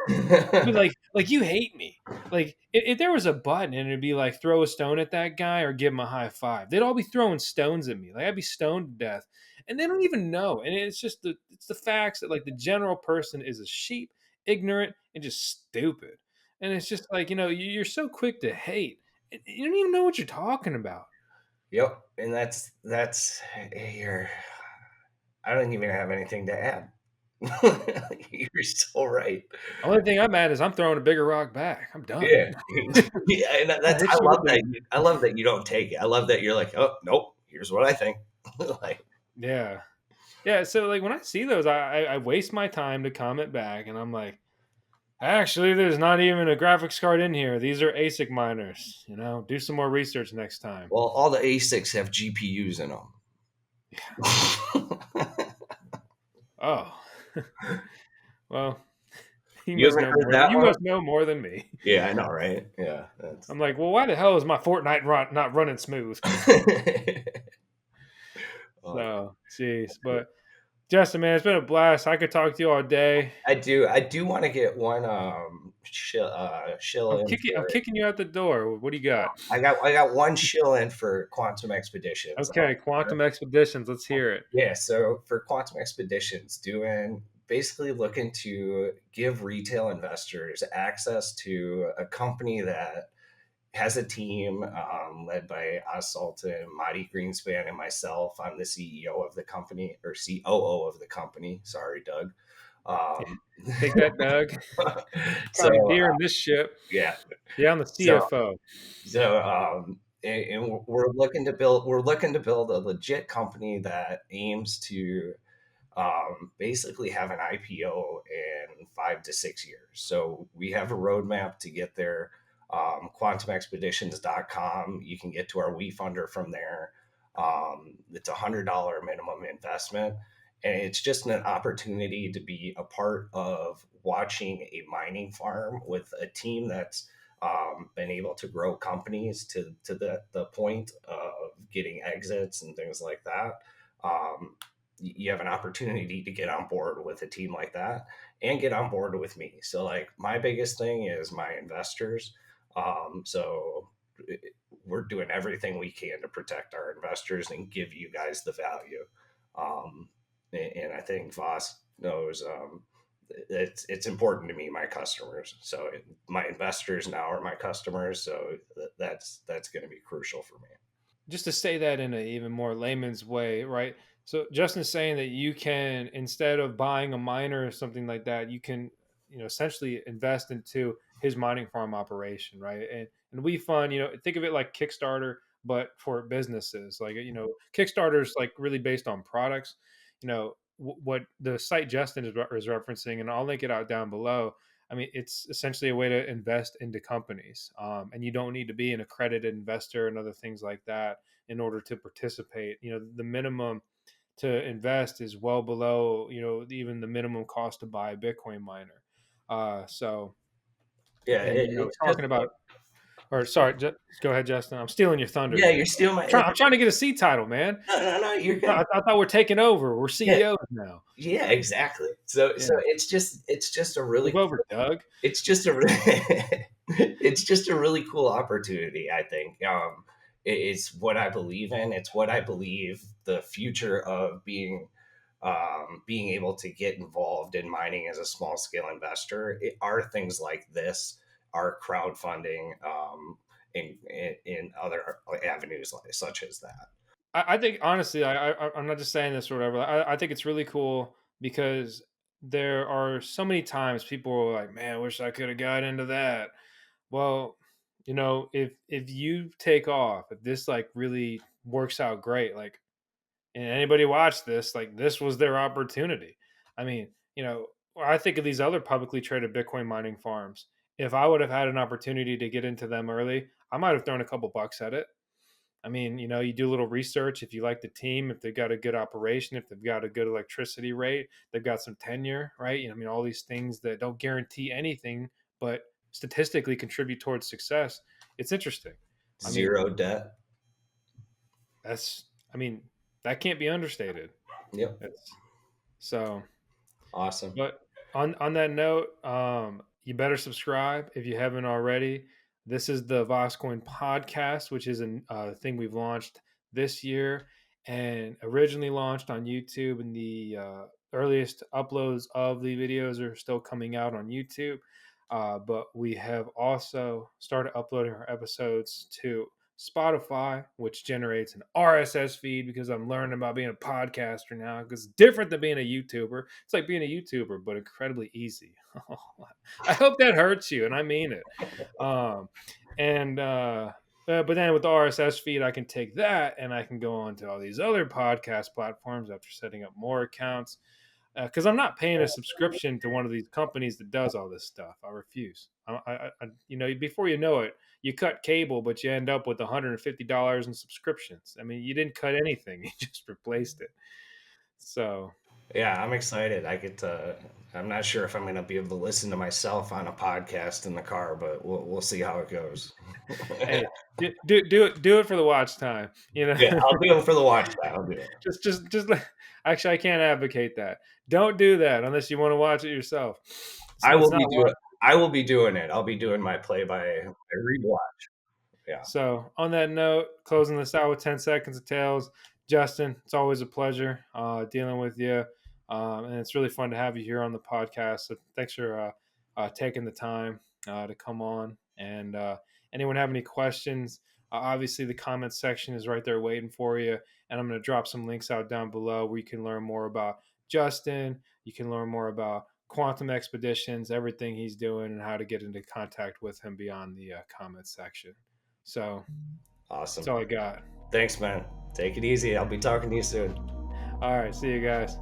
But like you hate me. Like if there was a button and it'd be like throw a stone at that guy or give him a high five, they'd all be throwing stones at me. Like I'd be stoned to death, and they don't even know. And it's the facts that like the general person is a sheep, ignorant, and just stupid. And it's just like you're so quick to hate. You don't even know what you're talking about. Yep, and that's you're. I don't even have anything to add. You're so right. Only thing I'm at is I'm throwing a bigger rock back. I'm done. Yeah, yeah, and I'll that's hit I you love with the that. I love that you don't take it. I love that you're like, oh nope, here's what I think. Like, yeah. Yeah, so like when I see those, I waste my time to comment back, and I'm like, actually, there's not even a graphics card in here. These are ASIC miners. Do some more research next time. well, all the A6 have GPUs in them. Oh, well, you You must haven't know heard more. that You one? must know more than me. Yeah, I know, right? Yeah, that's. I'm like, well, why the hell is my Fortnite not running smooth? Oh, So, jeez, but Justin, man, it's been a blast. I could talk to you all day. I do want to get one shill in I'm for. kicking you out the door. What do you got? I got one shill in for Quantum Expeditions. Okay, Quantum Expeditions. Let's hear it. Yeah, so for Quantum Expeditions, doing basically looking to give retail investors access to a company that has a team led by Sultan, Marty Greenspan, and myself. I'm the CEO of the company, or COO of the company. Sorry, Doug. Um, Take that, Doug. so Privateering this ship. yeah, Yeah, I'm the so CFO. and we're looking to build a legit company that aims to basically have an IPO in 5 to 6 years. So we have a roadmap to get there. QuantumExpeditions.com. You can get to our WeFunder from there. It's $100 minimum investment. And it's just an opportunity to be a part of watching a mining farm with a team that's been able to grow companies to the point of getting exits and things like that. Um, you have an opportunity to get on board with a team like that and get on board with me. So like my biggest thing is my investors. So we're doing everything we can to protect our investors and give you guys the value. Um, and I think Voss knows it's important to me, my customers. So my investors now are my customers. So that's going to be crucial for me. Just to say that in an even more layman's way, right? So Justin's saying that you can, instead of buying a miner or something like that, you can, essentially invest into his mining farm operation, right? And we fund, think of it like Kickstarter, but for businesses. Like, Kickstarter is like really based on products. What the site Justin is referencing, and I'll link it out down below. I mean, it's essentially a way to invest into companies, and you don't need to be an accredited investor and other things like that in order to participate. The minimum to invest is well below, even the minimum cost to buy a Bitcoin miner. So, Yeah, and it's just talking about, or sorry, go ahead, Justin. I'm stealing your thunder yeah, here. you're still my. I'm trying to get a C title, man. No, you're good. I thought we're taking over. We're Yeah, CEOs now. yeah, exactly. So Yeah, it's just a really move over, Doug. it's just a it's just a really cool opportunity. I think it's what I believe in. It's what I believe the future of being able to get involved in mining as a small scale investor are things like this, are crowdfunding, in other avenues such as that. I think honestly, I'm not just saying this or whatever. I think it's really cool because there are so many times people are like, "Man, I wish I could have got into that." Well, if you take off, if this like really works out great, like, and anybody watch this, like this was their opportunity. I mean, I think of these other publicly traded Bitcoin mining farms. If I would have had an opportunity to get into them early, I might have thrown a couple bucks at it. I mean, you do a little research. If you like the team, if they've got a good operation, if they've got a good electricity rate, they've got some tenure, right? I mean, all these things that don't guarantee anything, but statistically contribute towards success. It's interesting. I mean, Zero debt. that's, I mean, that can't be understated. Yep. That's so. Awesome. But on that note, you better subscribe if you haven't already. This is the VoskCoin podcast, which is a thing we've launched this year and originally launched on YouTube. And the earliest uploads of the videos are still coming out on YouTube. But we have also started uploading our episodes to Spotify, which generates an RSS feed because I'm learning about being a podcaster now. Because it's different than being a YouTuber. It's like being a YouTuber, but incredibly easy. I hope that hurts you, and I mean it. And but then with the RSS feed, I can take that and I can go on to all these other podcast platforms after setting up more accounts. Because I'm not paying a subscription to one of these companies that does all this stuff. I refuse. Before you know it, you cut cable, but you end up with $150 in subscriptions. I mean, you didn't cut anything; you just replaced it. So Yeah, I'm excited. I get to. I'm not sure if I'm going to be able to listen to myself on a podcast in the car, but we'll see how it goes. Hey, do it for the watch time. You know, Yeah, I'll do it for the watch time. I'll do it. just actually, I can't advocate that. Don't do that unless you want to watch it yourself. I It's will not be doing. watch. I will be doing it. I'll be doing my play by read watch. Yeah. So, on that note, closing this out with 10 seconds of tails. Justin, it's always a pleasure dealing with you. And it's really fun to have you here on the podcast. So, thanks for taking the time to come on. And anyone have any questions? Obviously, the comments section is right there waiting for you. And I'm going to drop some links out down below where you can learn more about Justin. You can learn more about Quantum Expeditions, everything he's doing, and how to get into contact with him beyond the comments section. So that's Awesome. all I got. Thanks, man. Take it easy. I'll be talking to you soon. All right. See you guys.